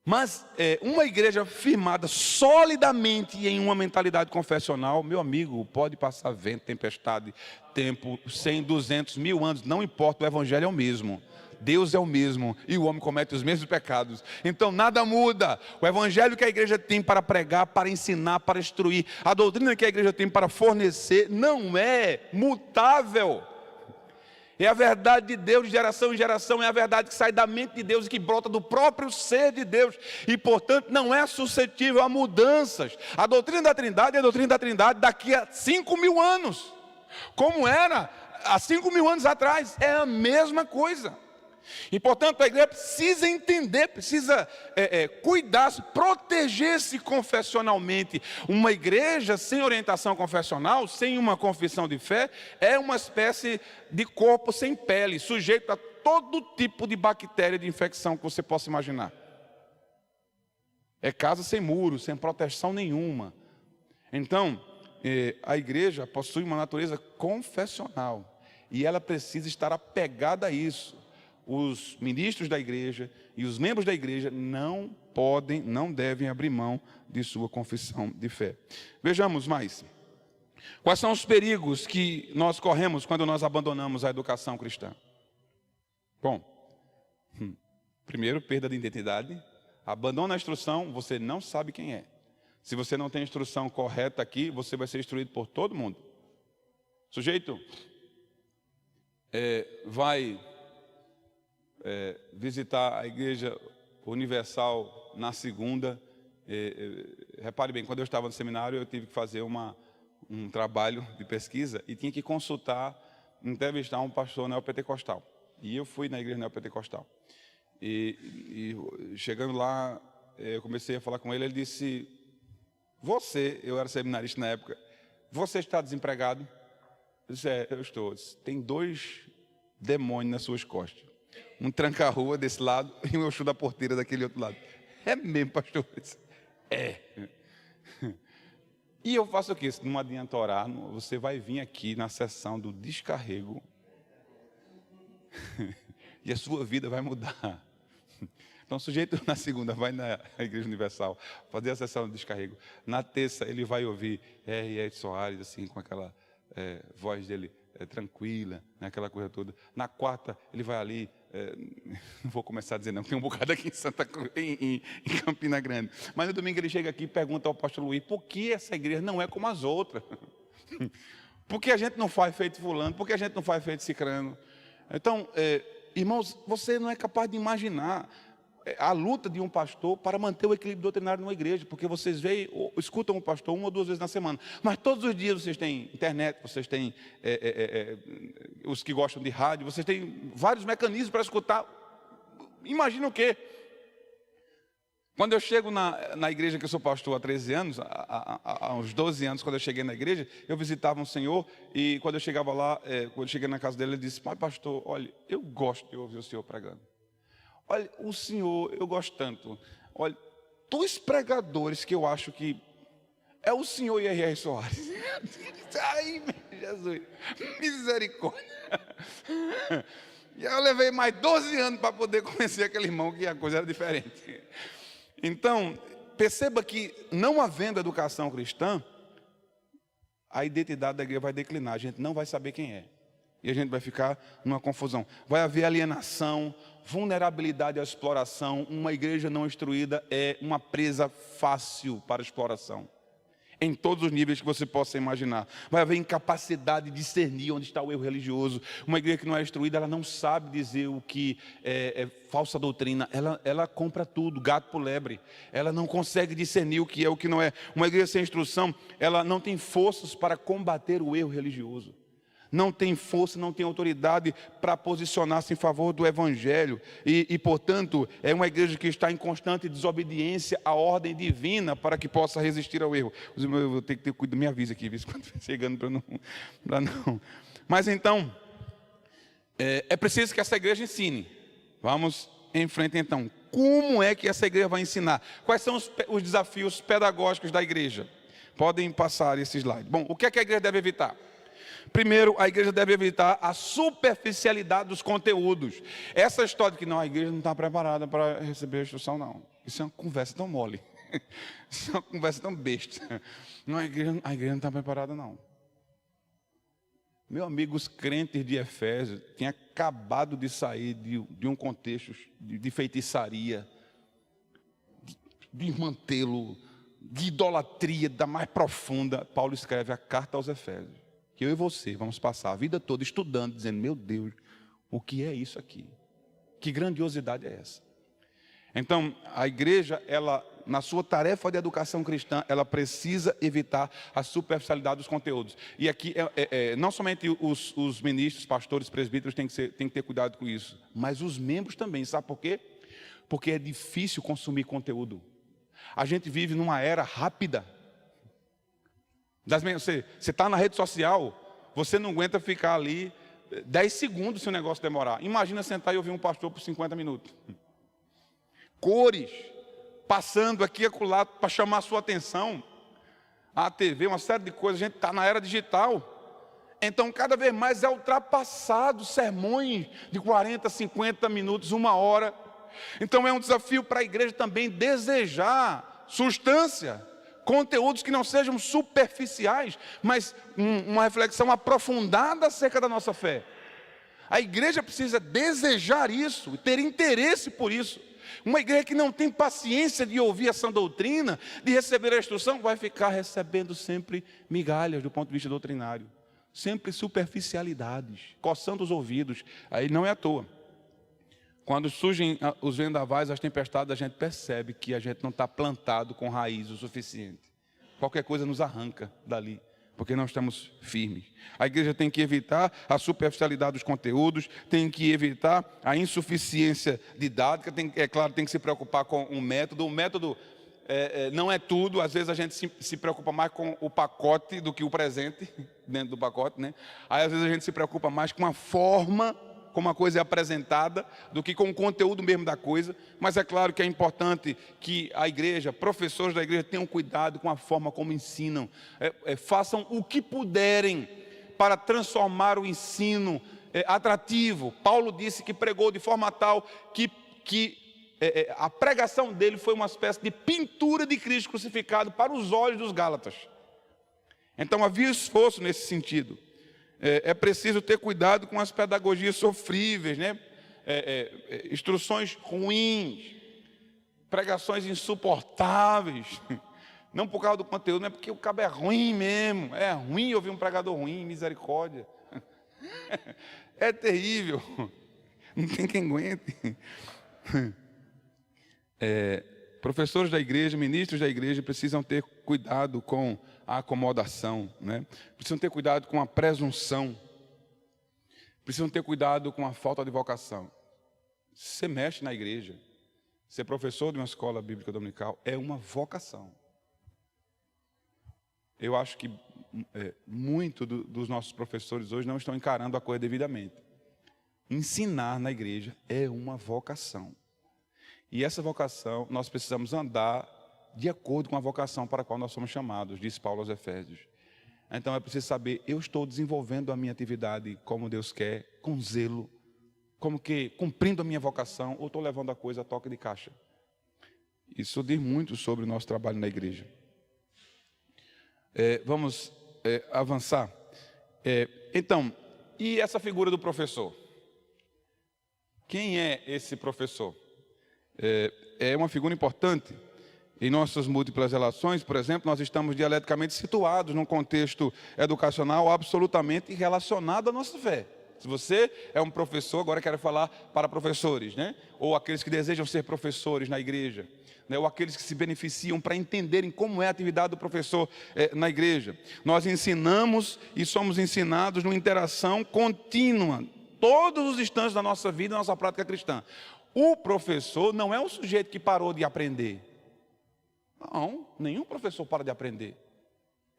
Mas uma igreja firmada solidamente em uma mentalidade confessional, meu amigo, pode passar vento, tempestade, tempo, 100, 200, 1000 anos, não importa, o evangelho é o mesmo. Deus é o mesmo e o homem comete os mesmos pecados. Então nada muda. O evangelho que a igreja tem para pregar, para ensinar, para instruir, a doutrina que a igreja tem para fornecer, não é mutável. É a verdade de Deus de geração em geração, é a verdade que sai da mente de Deus e que brota do próprio ser de Deus. E portanto não é suscetível a mudanças. A doutrina da Trindade é a doutrina da Trindade daqui a 5.000 anos. Como era há 5.000 anos atrás, é a mesma coisa. E portanto a igreja precisa entender, precisa cuidar-se, proteger-se confessionalmente. Uma igreja sem orientação confessional, sem uma confissão de fé, é uma espécie de corpo sem pele, sujeito a todo tipo de bactéria de infecção que você possa imaginar. É casa sem muros, sem proteção nenhuma. Então, a igreja possui uma natureza confessional e ela precisa estar apegada a isso. Os ministros da igreja e os membros da igreja não devem abrir mão de sua confissão de fé. Vejamos mais. Quais são os perigos que nós corremos quando nós abandonamos a educação cristã? Bom, primeiro, perda de identidade. Abandona a instrução, você não sabe quem é. Se você não tem a instrução correta aqui, você vai ser instruído por todo mundo. O sujeito vai visitar a Igreja Universal na segunda. Repare bem, quando eu estava no seminário, eu tive que fazer um trabalho de pesquisa e tinha que entrevistar um pastor neopentecostal. E eu fui na igreja neopentecostal. E chegando lá, eu comecei a falar com ele, ele disse: eu era seminarista na época, você está desempregado? Eu disse: eu estou. Tem 2 demônios nas suas costas. Um tranca-rua desse lado e um Exu da porteira daquele outro lado. É mesmo, pastor? E eu faço o quê? Se não adianta orar, você vai vir aqui na sessão do descarrego e a sua vida vai mudar. Então o sujeito na segunda vai na Igreja Universal fazer a sessão do descarrego. Na terça ele vai ouvir R.R. Soares, assim, com aquela voz dele tranquila, né, aquela coisa toda. Na quarta ele vai ali, não vou começar a dizer não, tem um bocado aqui em Santa Cruz, em Campina Grande. Mas no domingo ele chega aqui e pergunta ao pastor Luiz: por que essa igreja não é como as outras? Por que a gente não faz feito fulano? Por que a gente não faz feito cicrano? Então, irmãos, você não é capaz de imaginar a luta de um pastor para manter o equilíbrio doutrinário numa igreja, porque vocês escutam o pastor 1 ou 2 vezes na semana, mas todos os dias vocês têm internet, vocês têm os que gostam de rádio, vocês têm vários mecanismos para escutar. Imagina o quê? Quando eu chego na igreja que eu sou pastor há 13 anos, há uns 12 anos, quando eu cheguei na igreja, eu visitava um senhor, e quando eu chegava lá, quando eu cheguei na casa dele, ele disse: pai pastor, olha, eu gosto de ouvir o senhor pregando. Olha, o senhor, eu gosto tanto. Olha, 2 pregadores que eu acho que é o senhor e R.R. Soares. Ai, Jesus, misericórdia. E eu levei mais 12 anos para poder convencer aquele irmão que a coisa era diferente. Então, perceba que não havendo educação cristã, a identidade da igreja vai declinar. A gente não vai saber quem é. E a gente vai ficar numa confusão. Vai haver alienação, vulnerabilidade à exploração. Uma igreja não instruída é uma presa fácil para exploração, em todos os níveis que você possa imaginar. Vai haver incapacidade de discernir onde está o erro religioso. Uma igreja que não é instruída, ela não sabe dizer o que é falsa doutrina. Ela compra tudo, gato por lebre. Ela não consegue discernir o que é, o que não é. Uma igreja sem instrução, ela não tem forças para combater o erro religioso. Não tem força, não tem autoridade para posicionar-se em favor do Evangelho. E, portanto, é uma igreja que está em constante desobediência à ordem divina para que possa resistir ao erro. Eu vou ter que ter cuidado, me avisa aqui, quando chegando para não. Mas então, é preciso que essa igreja ensine. Vamos em frente então. Como é que essa igreja vai ensinar? Quais são os desafios pedagógicos da igreja? Podem passar esse slide. Bom, o que é que a igreja deve evitar? Primeiro, a igreja deve evitar a superficialidade dos conteúdos. Essa história de que não, a igreja não está preparada para receber a instrução, não. Isso é uma conversa tão mole. Isso é uma conversa tão besta. Não, a igreja não está preparada, não. Meu amigo, os crentes de Efésios tinham acabado de sair de um contexto de feitiçaria, de desmantelo, de idolatria da mais profunda. Paulo escreve a carta aos Efésios, que eu e você vamos passar a vida toda estudando, dizendo, meu Deus, o que é isso aqui? Que grandiosidade é essa? Então, a igreja, ela, na sua tarefa de educação cristã, ela precisa evitar a superficialidade dos conteúdos. E aqui, não somente os ministros, pastores, presbíteros têm que ter cuidado com isso, mas os membros também. Sabe por quê? Porque é difícil consumir conteúdo. A gente vive numa era rápida. Você está na rede social, você não aguenta ficar ali 10 segundos se o negócio demorar. Imagina sentar e ouvir um pastor por 50 minutos. Cores, passando aqui e acolá para chamar a sua atenção. A TV, uma série de coisas, a gente está na era digital. Então, cada vez mais é ultrapassado sermões de 40, 50 minutos, 1 hora. Então, é um desafio para a igreja também desejar substância, conteúdos que não sejam superficiais, mas uma reflexão aprofundada acerca da nossa fé. A igreja precisa desejar isso, ter interesse por isso. Uma igreja que não tem paciência de ouvir essa doutrina, de receber a instrução, vai ficar recebendo sempre migalhas do ponto de vista doutrinário. Sempre superficialidades, coçando os ouvidos. Aí não é à toa. Quando surgem os vendavais, as tempestades, a gente percebe que a gente não está plantado com raiz o suficiente. Qualquer coisa nos arranca dali, porque não estamos firmes. A igreja tem que evitar a superficialidade dos conteúdos, tem que evitar a insuficiência didática, claro, tem que se preocupar com o método. O método não é tudo, às vezes a gente se preocupa mais com o pacote do que o presente, dentro do pacote, né? Aí às vezes a gente se preocupa mais com a forma, como a coisa é apresentada, do que com o conteúdo mesmo da coisa. Mas é claro que é importante que a igreja, professores da igreja, tenham cuidado com a forma como ensinam. Façam o que puderem para transformar o ensino atrativo. Paulo disse que pregou de forma tal que a pregação dele foi uma espécie de pintura de Cristo crucificado para os olhos dos Gálatas. Então havia esforço nesse sentido. É preciso ter cuidado com as pedagogias sofríveis, né? Instruções ruins, pregações insuportáveis, não por causa do conteúdo, não é porque o cabo é ruim mesmo, é ruim ouvir um pregador ruim, misericórdia, é terrível, não tem quem aguente. Professores da igreja, ministros da igreja precisam ter cuidado com a acomodação, né? Precisam ter cuidado com a presunção, precisam ter cuidado com a falta de vocação. Você mexe na igreja, ser professor de uma escola bíblica dominical é uma vocação. Eu acho que muito dos nossos professores hoje não estão encarando a coisa devidamente. Ensinar na igreja é uma vocação. E essa vocação, nós precisamos andar de acordo com a vocação para a qual nós somos chamados, diz Paulo aos Efésios. Então é preciso saber, eu estou desenvolvendo a minha atividade como Deus quer, com zelo, como que cumprindo a minha vocação, ou estou levando a coisa a toque de caixa. Isso diz muito sobre o nosso trabalho na igreja. Vamos avançar. Então, e essa figura do professor? Quem é esse professor? É uma figura importante. Em nossas múltiplas relações, por exemplo, nós estamos dialeticamente situados num contexto educacional absolutamente relacionado à nossa fé. Se você é um professor, agora eu quero falar para professores, né? Ou aqueles que desejam ser professores na igreja, né? Ou aqueles que se beneficiam para entenderem como é a atividade do professor na igreja. Nós ensinamos e somos ensinados numa interação contínua, todos os instantes da nossa vida, da nossa prática cristã. O professor não é um sujeito que parou de aprender. Não, nenhum professor para de aprender.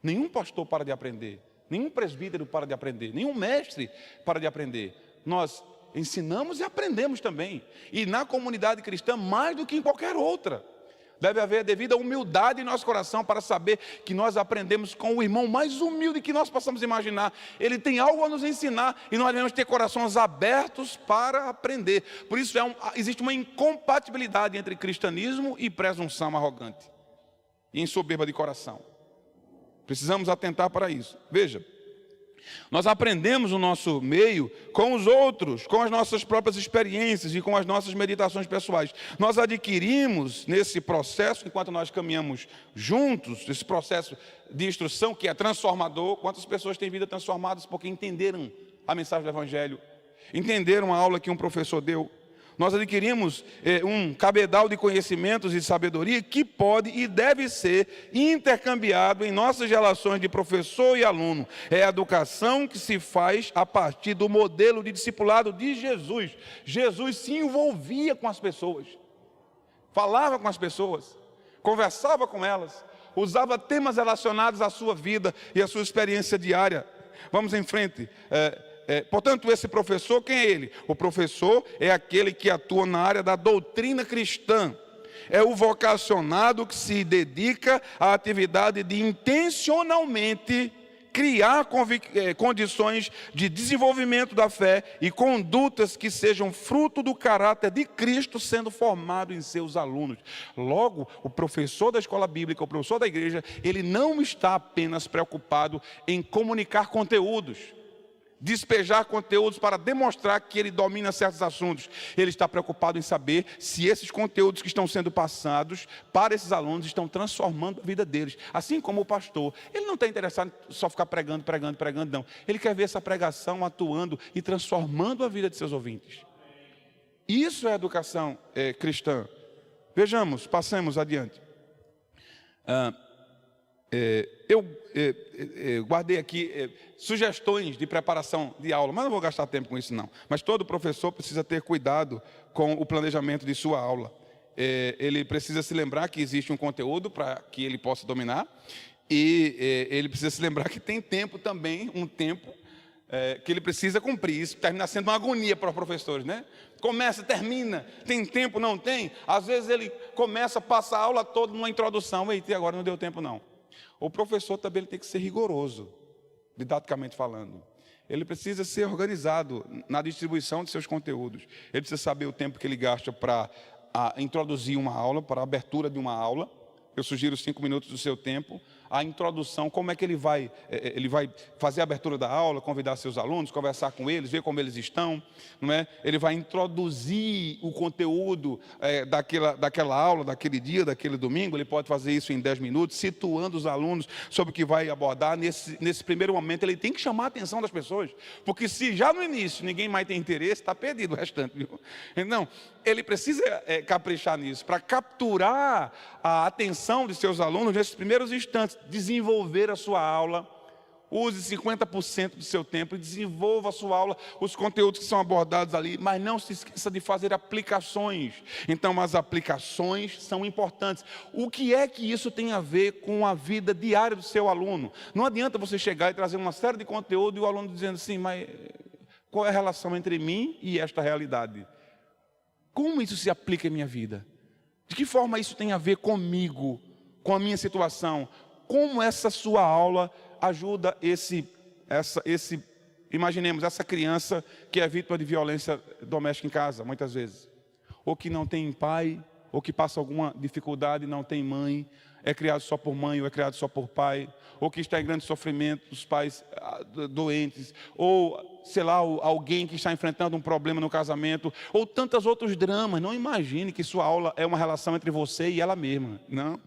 Nenhum pastor para de aprender. Nenhum presbítero para de aprender. Nenhum mestre para de aprender. Nós ensinamos e aprendemos também. E na comunidade cristã, mais do que em qualquer outra. Deve haver a devida humildade em nosso coração para saber que nós aprendemos com o irmão mais humilde que nós possamos imaginar. Ele tem algo a nos ensinar e nós devemos ter corações abertos para aprender. Por isso existe uma incompatibilidade entre cristianismo e presunção arrogante e em soberba de coração. Precisamos atentar para isso. Veja, nós aprendemos no nosso meio com os outros, com as nossas próprias experiências e com as nossas meditações pessoais. Nós adquirimos nesse processo, enquanto nós caminhamos juntos, esse processo de instrução que é transformador. Quantas pessoas têm vida transformadas porque entenderam a mensagem do Evangelho, entenderam a aula que um professor deu. Nós adquirimos um cabedal de conhecimentos e sabedoria que pode e deve ser intercambiado em nossas relações de professor e aluno. É a educação que se faz a partir do modelo de discipulado de Jesus. Jesus se envolvia com as pessoas, falava com as pessoas, conversava com elas, usava temas relacionados à sua vida e à sua experiência diária. Vamos em frente. Portanto, esse professor, quem é ele? O professor é aquele que atua na área da doutrina cristã. É o vocacionado que se dedica à atividade de intencionalmente criar condições de desenvolvimento da fé e condutas que sejam fruto do caráter de Cristo sendo formado em seus alunos. Logo, o professor da escola bíblica, o professor da igreja, ele não está apenas preocupado em comunicar conteúdos, despejar conteúdos para demonstrar que ele domina certos assuntos. Ele está preocupado em saber se esses conteúdos que estão sendo passados para esses alunos estão transformando a vida deles. Assim como o pastor, ele não está interessado em só ficar pregando, não. Ele quer ver essa pregação atuando e transformando a vida de seus ouvintes. Isso é educação cristã. Vejamos, passemos adiante. Eu guardei aqui sugestões de preparação de aula, mas não vou gastar tempo com isso não. Mas todo professor precisa ter cuidado com o planejamento de sua aula. Ele precisa se lembrar que existe um conteúdo para que ele possa dominar, e ele precisa se lembrar que tem tempo também, um tempo que ele precisa cumprir. Isso termina sendo uma agonia para os professores, né? Começa, termina, tem tempo, não tem? Às vezes ele começa, passa a aula toda numa introdução, e agora não deu tempo não. O professor também ele tem que ser rigoroso, didaticamente falando. Ele precisa ser organizado na distribuição de seus conteúdos. Ele precisa saber o tempo que ele gasta para introduzir uma aula, para a abertura de uma aula. Eu sugiro 5 minutos do seu tempo. A introdução, como é que ele vai fazer a abertura da aula, convidar seus alunos, conversar com eles, ver como eles estão, não é? Ele vai introduzir o conteúdo daquela aula, daquele dia, daquele domingo. Ele pode fazer isso em 10 minutos, situando os alunos sobre o que vai abordar. Nesse primeiro momento, ele tem que chamar a atenção das pessoas, porque se já no início ninguém mais tem interesse, está perdido o restante, viu? Então, ele precisa caprichar nisso, para capturar a atenção de seus alunos nesses primeiros instantes, desenvolver a sua aula. Use 50% do seu tempo e desenvolva a sua aula, os conteúdos que são abordados ali, mas não se esqueça de fazer aplicações. Então, as aplicações são importantes. O que é que isso tem a ver com a vida diária do seu aluno? Não adianta você chegar e trazer uma série de conteúdo e o aluno dizendo assim, mas qual é a relação entre mim e esta realidade? Como isso se aplica em minha vida? De que forma isso tem a ver comigo, com a minha situação? Como essa sua aula ajuda imaginemos, essa criança que é vítima de violência doméstica em casa, muitas vezes. Ou que não tem pai, ou que passa alguma dificuldade, não tem mãe, é criado só por mãe ou é criado só por pai, ou que está em grande sofrimento, os pais doentes, ou, sei lá, alguém que está enfrentando um problema no casamento, ou tantos outros dramas. Não imagine que sua aula é uma relação entre você e ela mesma. Não.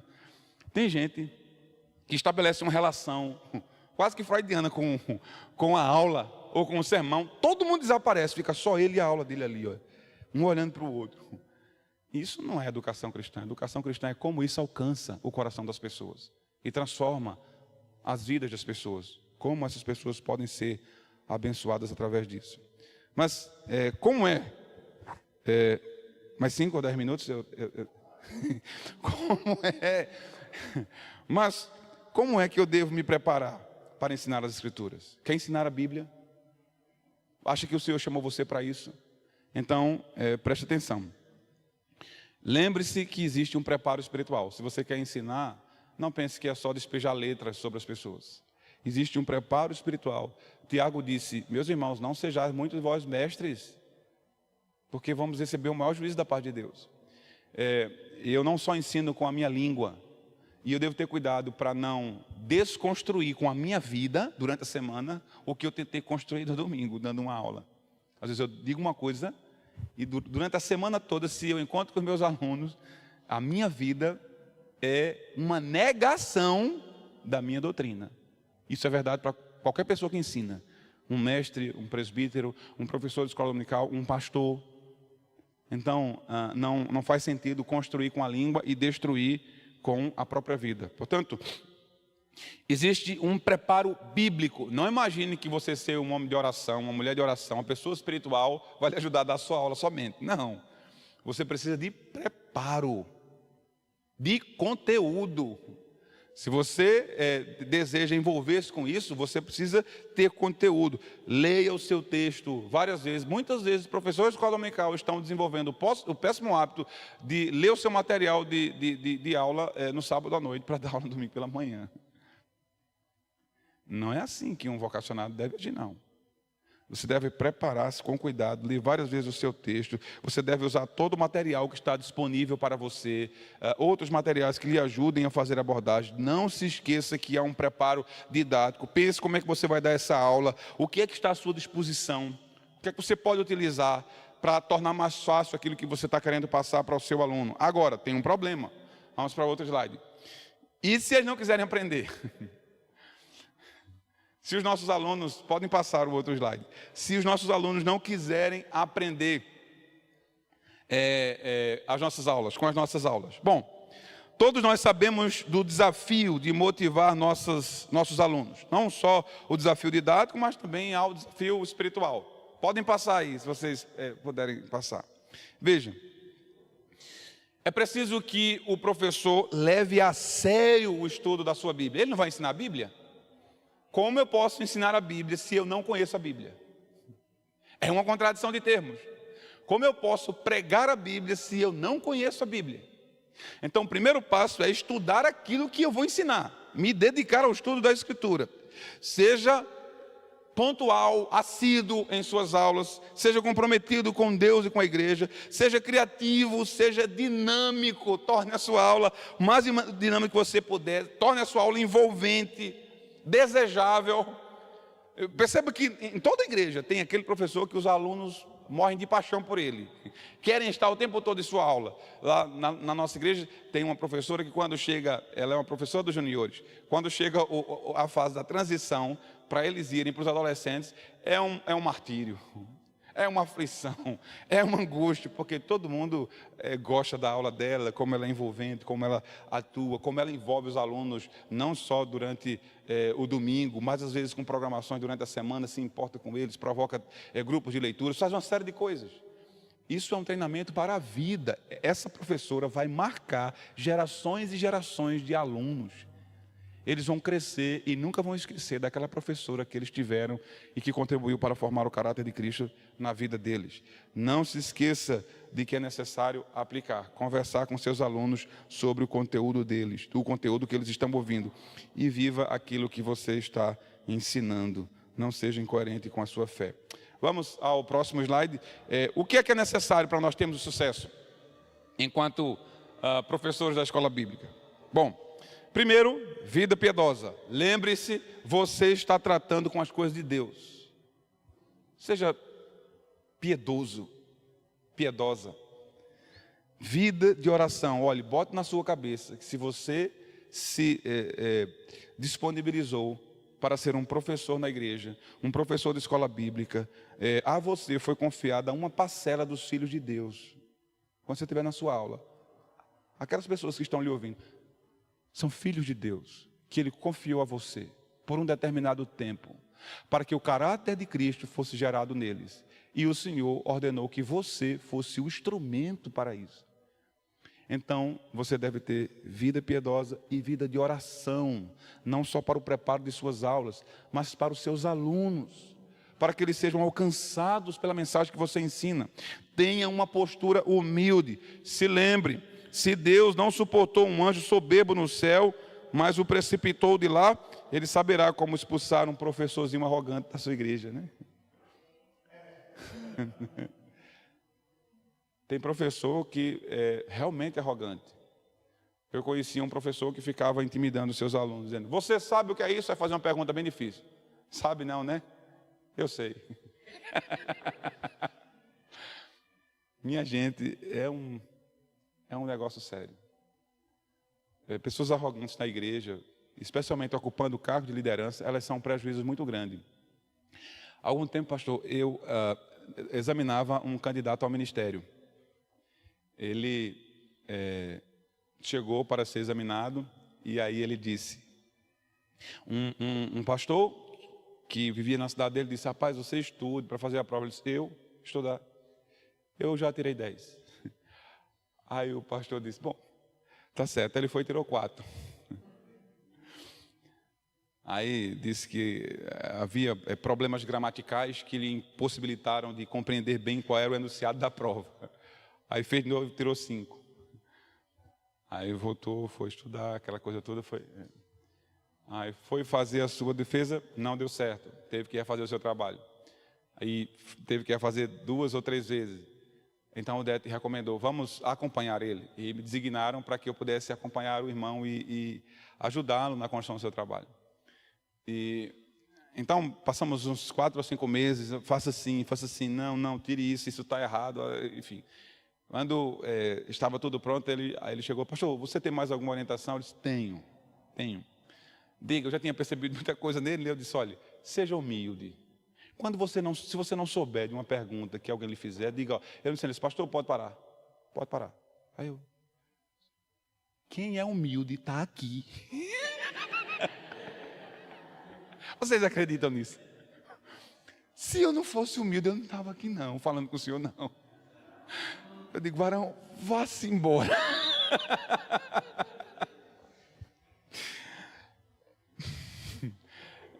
Tem gente que estabelece uma relação quase que freudiana com a aula ou com o sermão. Todo mundo desaparece, fica só ele e a aula dele ali, ó, um olhando para o outro. Isso não é educação cristã. Educação cristã é como isso alcança o coração das pessoas e transforma as vidas das pessoas. Como essas pessoas podem ser abençoadas através disso. Mas como mais 5 ou 10 minutos? Como é? Mas como é que eu devo me preparar para ensinar as Escrituras? Quer ensinar a Bíblia? Acha que o Senhor chamou você para isso? Então, preste atenção. Lembre-se que existe um preparo espiritual. Se você quer ensinar, não pense que é só despejar letras sobre as pessoas. Existe um preparo espiritual. Tiago disse, meus irmãos, não sejais muitos vós mestres, porque vamos receber o maior juízo da parte de Deus. Eu não só ensino com a minha língua, e eu devo ter cuidado para não desconstruir com a minha vida, durante a semana, o que eu tentei construir no domingo, dando uma aula. Às vezes eu digo uma coisa, e durante a semana toda, se eu encontro com os meus alunos, a minha vida é uma negação da minha doutrina. Isso é verdade para qualquer pessoa que ensina. Um mestre, um presbítero, um professor de escola dominical, um pastor. Então, não faz sentido construir com a língua e destruir com a própria vida. Portanto, existe um preparo bíblico. Não imagine que você ser um homem de oração, uma mulher de oração, uma pessoa espiritual vai lhe ajudar a dar a sua aula somente. Não. Você precisa de preparo, de conteúdo. Se você deseja envolver-se com isso, você precisa ter conteúdo. Leia o seu texto várias vezes. Muitas vezes, professores de escola dominical estão desenvolvendo o péssimo hábito de ler o seu material de aula no sábado à noite para dar aula no domingo pela manhã. Não é assim que um vocacionado deve agir, não. Você deve preparar-se com cuidado, ler várias vezes o seu texto. Você deve usar todo o material que está disponível para você, outros materiais que lhe ajudem a fazer a abordagem. Não se esqueça que há um preparo didático. Pense como é que você vai dar essa aula, o que é que está à sua disposição, o que é que você pode utilizar para tornar mais fácil aquilo que você está querendo passar para o seu aluno. Agora, tem um problema. Vamos para outro slide. E se eles não quiserem aprender? Se os nossos alunos, podem passar o outro slide, se os nossos alunos não quiserem aprender as nossas aulas, com as nossas aulas. Bom, todos nós sabemos do desafio de motivar nossos alunos. Não só o desafio didático, mas também há o desafio espiritual. Podem passar aí, se vocês puderem passar. Vejam, é preciso que o professor leve a sério o estudo da sua Bíblia. Ele não vai ensinar a Bíblia? Como eu posso ensinar a Bíblia se eu não conheço a Bíblia? É uma contradição de termos. Como eu posso pregar a Bíblia se eu não conheço a Bíblia? Então, o primeiro passo é estudar aquilo que eu vou ensinar. Me dedicar ao estudo da Escritura. Seja pontual, assíduo em suas aulas. Seja comprometido com Deus e com a igreja. Seja criativo, seja dinâmico. Torne a sua aula o mais dinâmico que você puder. Torne a sua aula envolvente, desejável. Perceba que em toda igreja tem aquele professor que os alunos morrem de paixão por ele, querem estar o tempo todo em sua aula. Lá na nossa igreja tem uma professora que quando chega, ela é uma professora dos juniores, quando chega a fase da transição, para eles irem para os adolescentes, é um martírio, é uma aflição, é uma angústia, porque todo mundo gosta da aula dela, como ela é envolvente, como ela atua, como ela envolve os alunos, não só durante o domingo, mas às vezes com programações durante a semana, se importa com eles, provoca grupos de leitura, faz uma série de coisas. Isso é um treinamento para a vida. Essa professora vai marcar gerações e gerações de alunos. Eles vão crescer e nunca vão esquecer daquela professora que eles tiveram e que contribuiu para formar o caráter de Cristo na vida deles. Não se esqueça de que é necessário aplicar, conversar com seus alunos sobre o conteúdo deles, o conteúdo que eles estão ouvindo. E viva aquilo que você está ensinando. Não seja incoerente com a sua fé. Vamos ao próximo slide. O que é necessário para nós termos sucesso enquanto professores da escola bíblica? Bom, primeiro, vida piedosa. Lembre-se, você está tratando com as coisas de Deus. Seja piedoso, piedosa. Vida de oração. Olhe, bote na sua cabeça que se você se disponibilizou para ser um professor na igreja, um professor de escola bíblica, a você foi confiada uma parcela dos filhos de Deus. Quando você estiver na sua aula, aquelas pessoas que estão lhe ouvindo, são filhos de Deus, que Ele confiou a você, por um determinado tempo, para que o caráter de Cristo fosse gerado neles. E o Senhor ordenou que você fosse o instrumento para isso. Então, você deve ter vida piedosa e vida de oração, não só para o preparo de suas aulas, mas para os seus alunos. para que eles sejam alcançados pela mensagem que você ensina. Tenha uma postura humilde. Se lembre, se Deus não suportou um anjo soberbo no céu, mas o precipitou de lá, ele saberá como expulsar um professorzinho arrogante da sua igreja, né? Tem professor que é realmente arrogante. Eu conhecia um professor que ficava intimidando os seus alunos, dizendo: você sabe o que é isso? Vai fazer uma pergunta bem difícil. Sabe não, né? Eu sei. Minha gente, é um negócio sério. Pessoas arrogantes na igreja, especialmente ocupando o cargo de liderança, elas são um prejuízo muito grande. Há algum tempo, pastor, eu examinava um candidato ao ministério. Ele chegou para ser examinado e aí ele disse, um pastor que vivia na cidade dele disse: rapaz, você estude para fazer a prova. Ele disse: eu estudar? Eu já tirei 10. Aí o pastor disse: bom, tá certo. Ele foi e tirou 4. Aí disse que havia problemas gramaticais que lhe impossibilitaram de compreender bem qual era o enunciado da prova. Aí fez de novo e tirou 5. Aí voltou, foi estudar, aquela coisa toda. Aí foi fazer a sua defesa, não deu certo. Teve que refazer o seu trabalho. Aí teve que refazer 2 ou 3 vezes. Então o DET recomendou: vamos acompanhar ele. E me designaram para que eu pudesse acompanhar o irmão e ajudá-lo na construção do seu trabalho. Então passamos uns 4 ou 5 meses. Faça assim, não, tire isso está errado, enfim. Quando estava tudo pronto, aí ele chegou: pastor, você tem mais alguma orientação? Eu disse: tenho. Diga, eu já tinha percebido muita coisa nele. Eu disse: olha, seja humilde. Se você não souber de uma pergunta que alguém lhe fizer, diga: ó, eu não sei, pastor, pode parar. Aí eu: quem é humilde está aqui. Vocês acreditam nisso? Se eu não fosse humilde, eu não estava aqui não, falando com o senhor não. Eu digo: varão, vá-se embora.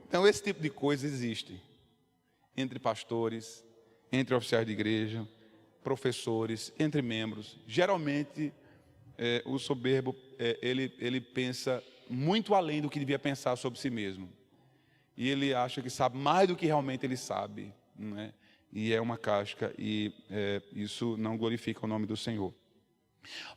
Então esse tipo de coisa existe entre pastores, entre oficiais de igreja, professores, entre membros. Geralmente o soberbo ele pensa muito além do que devia pensar sobre si mesmo. E ele acha que sabe mais do que realmente ele sabe, não é? E é uma casca, e isso não glorifica o nome do Senhor.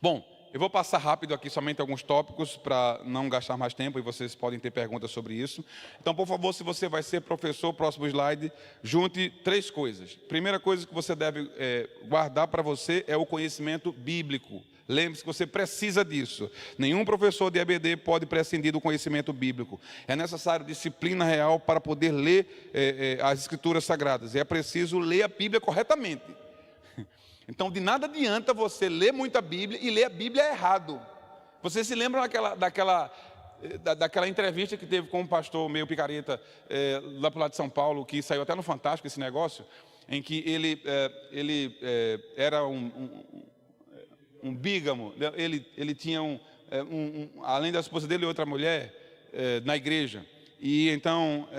Bom, eu vou passar rápido aqui somente alguns tópicos para não gastar mais tempo, e vocês podem ter perguntas sobre isso. Então, por favor, se você vai ser professor, próximo slide, junte 3 coisas. Primeira coisa que você deve guardar para você é o conhecimento bíblico. Lembre-se que você precisa disso. Nenhum professor de EBD pode prescindir do conhecimento bíblico. É necessário disciplina real para poder ler as Escrituras Sagradas. E é preciso ler a Bíblia corretamente. Então, de nada adianta você ler muita Bíblia e ler a Bíblia errado. Você se lembra daquela entrevista que teve com um pastor meio picareta lá para o lado de São Paulo, que saiu até no Fantástico esse negócio, em que ele era um bígamo. Ele tinha além da esposa dele, outra mulher na igreja. E então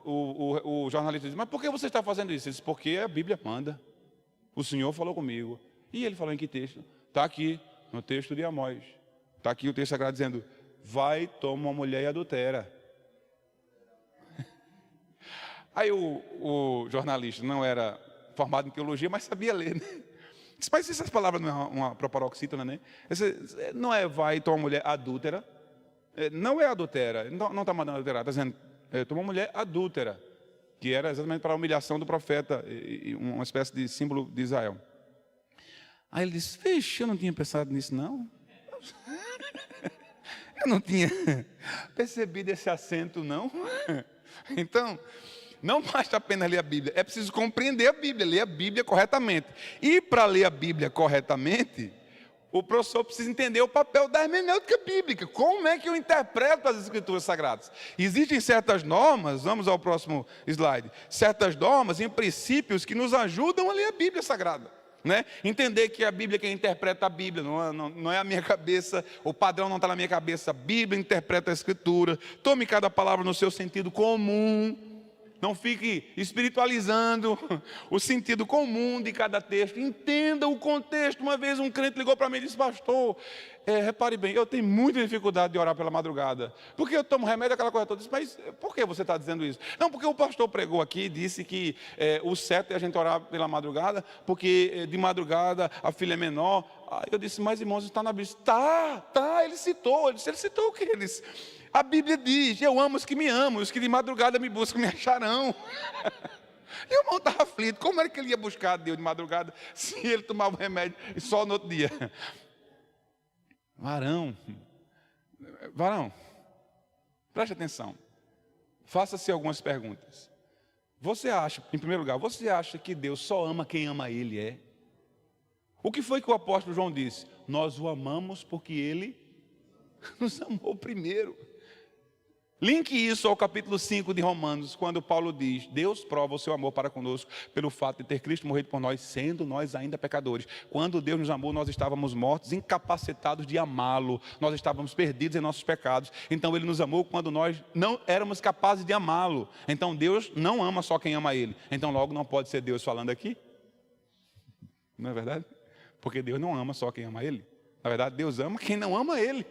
o jornalista disse: mas por que você está fazendo isso? Ele disse: porque a Bíblia manda. O Senhor falou comigo. E ele falou em que texto? Está aqui, no texto de Amós. Está aqui o texto sagrado dizendo: vai, toma uma mulher e adultera. Aí o jornalista não era formado em teologia, mas sabia ler, né? Disse: mas essas palavras não é uma proparoxítona, né? Não é vai, toma uma mulher adúltera. Não é adultera, não está mandando adulterar, está dizendo: toma uma mulher adúltera. Que era exatamente para a humilhação do profeta, uma espécie de símbolo de Israel. Aí ele disse: vixe, eu não tinha pensado nisso não. Eu não tinha percebido esse acento não. Então, não basta apenas ler a Bíblia, é preciso compreender a Bíblia, ler a Bíblia corretamente. E para ler a Bíblia corretamente, o professor precisa entender o papel da hermenêutica bíblica. Como é que eu interpreto as Escrituras Sagradas? Existem certas normas, vamos ao próximo slide, certas normas e princípios que nos ajudam a ler a Bíblia Sagrada. Né? Entender que a Bíblia é quem interpreta a Bíblia, não é a minha cabeça, o padrão não está na minha cabeça, a Bíblia interpreta a Escritura, tome cada palavra no seu sentido comum. Não fique espiritualizando o sentido comum de cada texto. Entenda o contexto. Uma vez um crente ligou para mim e disse: pastor, repare bem, eu tenho muita dificuldade de orar pela madrugada, porque eu tomo remédio, aquela coisa toda. Eu disse: mas por que você está dizendo isso? Não, porque o pastor pregou aqui e disse que o certo é a gente orar pela madrugada, porque de madrugada a filha é menor. Aí eu disse: mas irmãos, está na Bíblia. Tá, ele citou o que ele disse. A Bíblia diz: eu amo os que me amam, os que de madrugada me buscam me acharão. E o irmão estava aflito. Como era que ele ia buscar Deus de madrugada se ele tomava o remédio só no outro dia? Varão, preste atenção. Faça-se algumas perguntas. Você acha, em primeiro lugar, você acha que Deus só ama quem ama Ele? O que foi que o apóstolo João disse? Nós o amamos porque Ele nos amou primeiro. Linke isso ao capítulo 5 de Romanos, quando Paulo diz: Deus prova o seu amor para conosco pelo fato de ter Cristo morrido por nós, sendo nós ainda pecadores. Quando Deus nos amou, nós estávamos mortos, incapacitados de amá-lo. Nós estávamos perdidos em nossos pecados. Então Ele nos amou quando nós não éramos capazes de amá-lo. Então Deus não ama só quem ama Ele. Então logo não pode ser Deus falando aqui. Não é verdade? Porque Deus não ama só quem ama Ele. Na verdade, Deus ama quem não ama Ele,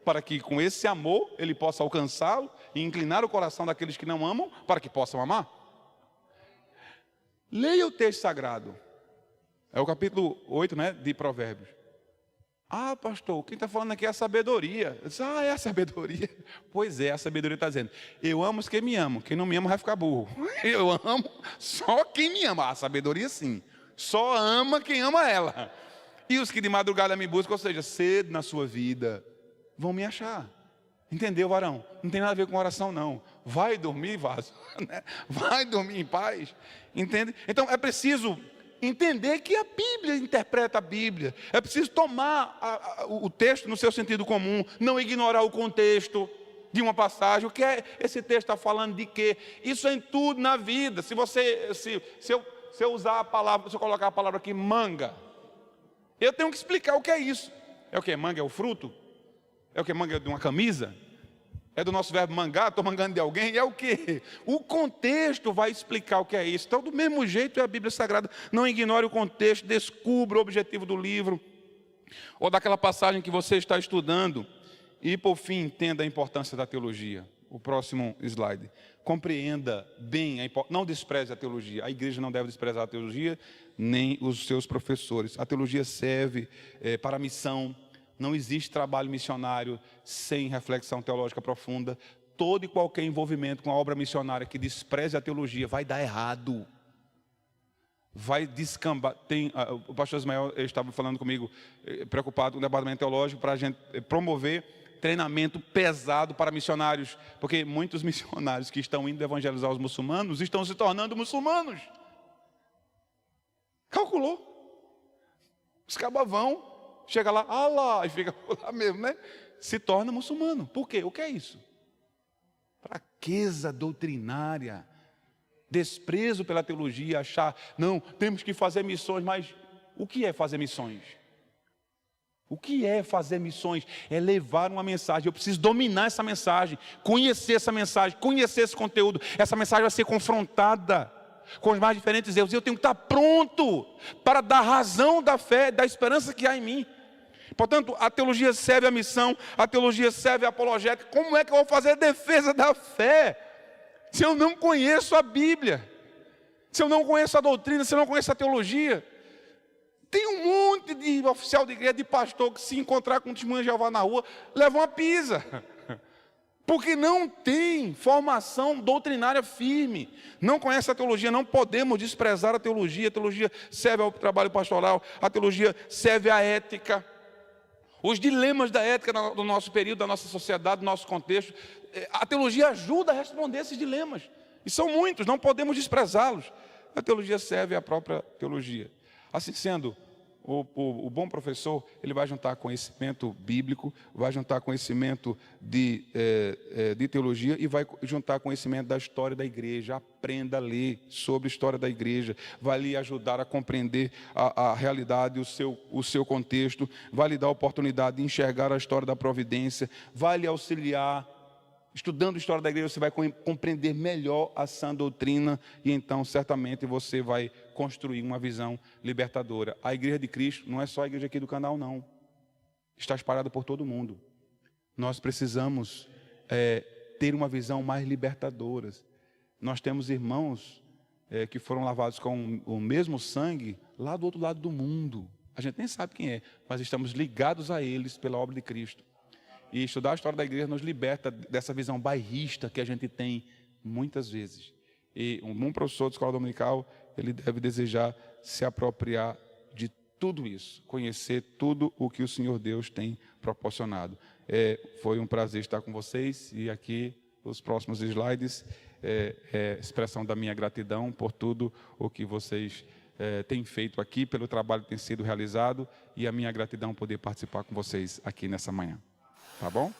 para que com esse amor Ele possa alcançá-lo e inclinar o coração daqueles que não amam, para que possam amar. Leia o texto sagrado. É o capítulo 8, de Provérbios. Pastor, quem está falando aqui é a sabedoria. Eu disse: é a sabedoria. Pois é, a sabedoria está dizendo: eu amo os que me amam, quem não me ama vai ficar burro. Eu amo só quem me ama. A sabedoria sim, só ama quem ama ela. E os que de madrugada me buscam, ou seja, cedo na sua vida, vão me achar. Entendeu, varão? Não tem nada a ver com oração, não. Vai dormir, vaso. Vai dormir em paz. Entende? Então é preciso entender que a Bíblia interpreta a Bíblia. É preciso tomar o texto no seu sentido comum, não ignorar o contexto de uma passagem. O que é esse texto está falando de quê? Isso é em tudo na vida. Se eu usar a palavra, se eu colocar a palavra aqui, manga, eu tenho que explicar o que é isso. É o que? Manga é o fruto? É o que? Manga de uma camisa? É do nosso verbo mangar? Estou mangando de alguém? É o que? O contexto vai explicar o que é isso. Então, do mesmo jeito é a Bíblia Sagrada. Não ignore o contexto, descubra o objetivo do livro, ou daquela passagem que você está estudando. E, por fim, entenda a importância da teologia. O próximo slide. Compreenda bem, não despreze a teologia. A igreja não deve desprezar a teologia, nem os seus professores. A teologia serve para a missão. Não existe trabalho missionário sem reflexão teológica profunda. Todo e qualquer envolvimento com a obra missionária que despreze a teologia vai dar errado. Vai descambar. O pastor Ismael estava falando comigo, preocupado com o departamento teológico, para a gente promover treinamento pesado para missionários. Porque muitos missionários que estão indo evangelizar os muçulmanos estão se tornando muçulmanos. Calculou. Os cabas vão. Chega lá, e fica lá mesmo, Se torna muçulmano. Por quê? O que é isso? Fraqueza doutrinária, desprezo pela teologia, achar, não, temos que fazer missões, mas o que é fazer missões? O que é fazer missões? É levar uma mensagem. Eu preciso dominar essa mensagem, conhecer essa mensagem, conhecer esse conteúdo. Essa mensagem vai ser confrontada com os mais diferentes erros. E eu tenho que estar pronto para dar razão da fé, da esperança que há em mim. Portanto, a teologia serve à missão, a teologia serve à apologética. Como é que eu vou fazer a defesa da fé se eu não conheço a Bíblia? Se eu não conheço a doutrina, se eu não conheço a teologia? Tem um monte de oficial de igreja, de pastor, que se encontrar com o testemunho de Jeová na rua, leva uma pisa. Porque não tem formação doutrinária firme. Não conhece a teologia, não podemos desprezar a teologia. A teologia serve ao trabalho pastoral, a teologia serve à ética. Os dilemas da ética do nosso período, da nossa sociedade, do nosso contexto, a teologia ajuda a responder esses dilemas. E são muitos, não podemos desprezá-los. A teologia serve à própria teologia. Assim sendo, o bom professor, ele vai juntar conhecimento bíblico, vai juntar conhecimento de teologia e vai juntar conhecimento da história da igreja. Aprenda a ler sobre a história da igreja, vai lhe ajudar a compreender a realidade, o seu contexto, vai lhe dar a oportunidade de enxergar a história da providência, vai lhe auxiliar Estudando a história da igreja, você vai compreender melhor a sã doutrina e então, certamente, você vai construir uma visão libertadora. A igreja de Cristo não é só a igreja aqui do canal, não. Está espalhada por todo mundo. Nós precisamos ter uma visão mais libertadora. Nós temos irmãos que foram lavados com o mesmo sangue lá do outro lado do mundo. A gente nem sabe quem é, mas estamos ligados a eles pela obra de Cristo. E estudar a história da igreja nos liberta dessa visão bairrista que a gente tem muitas vezes. E um bom professor de escola dominical, ele deve desejar se apropriar de tudo isso, conhecer tudo o que o Senhor Deus tem proporcionado. Foi um prazer estar com vocês e aqui os próximos slides expressão da minha gratidão por tudo o que vocês têm feito aqui, pelo trabalho que tem sido realizado e a minha gratidão poder participar com vocês aqui nessa manhã. Tá bom?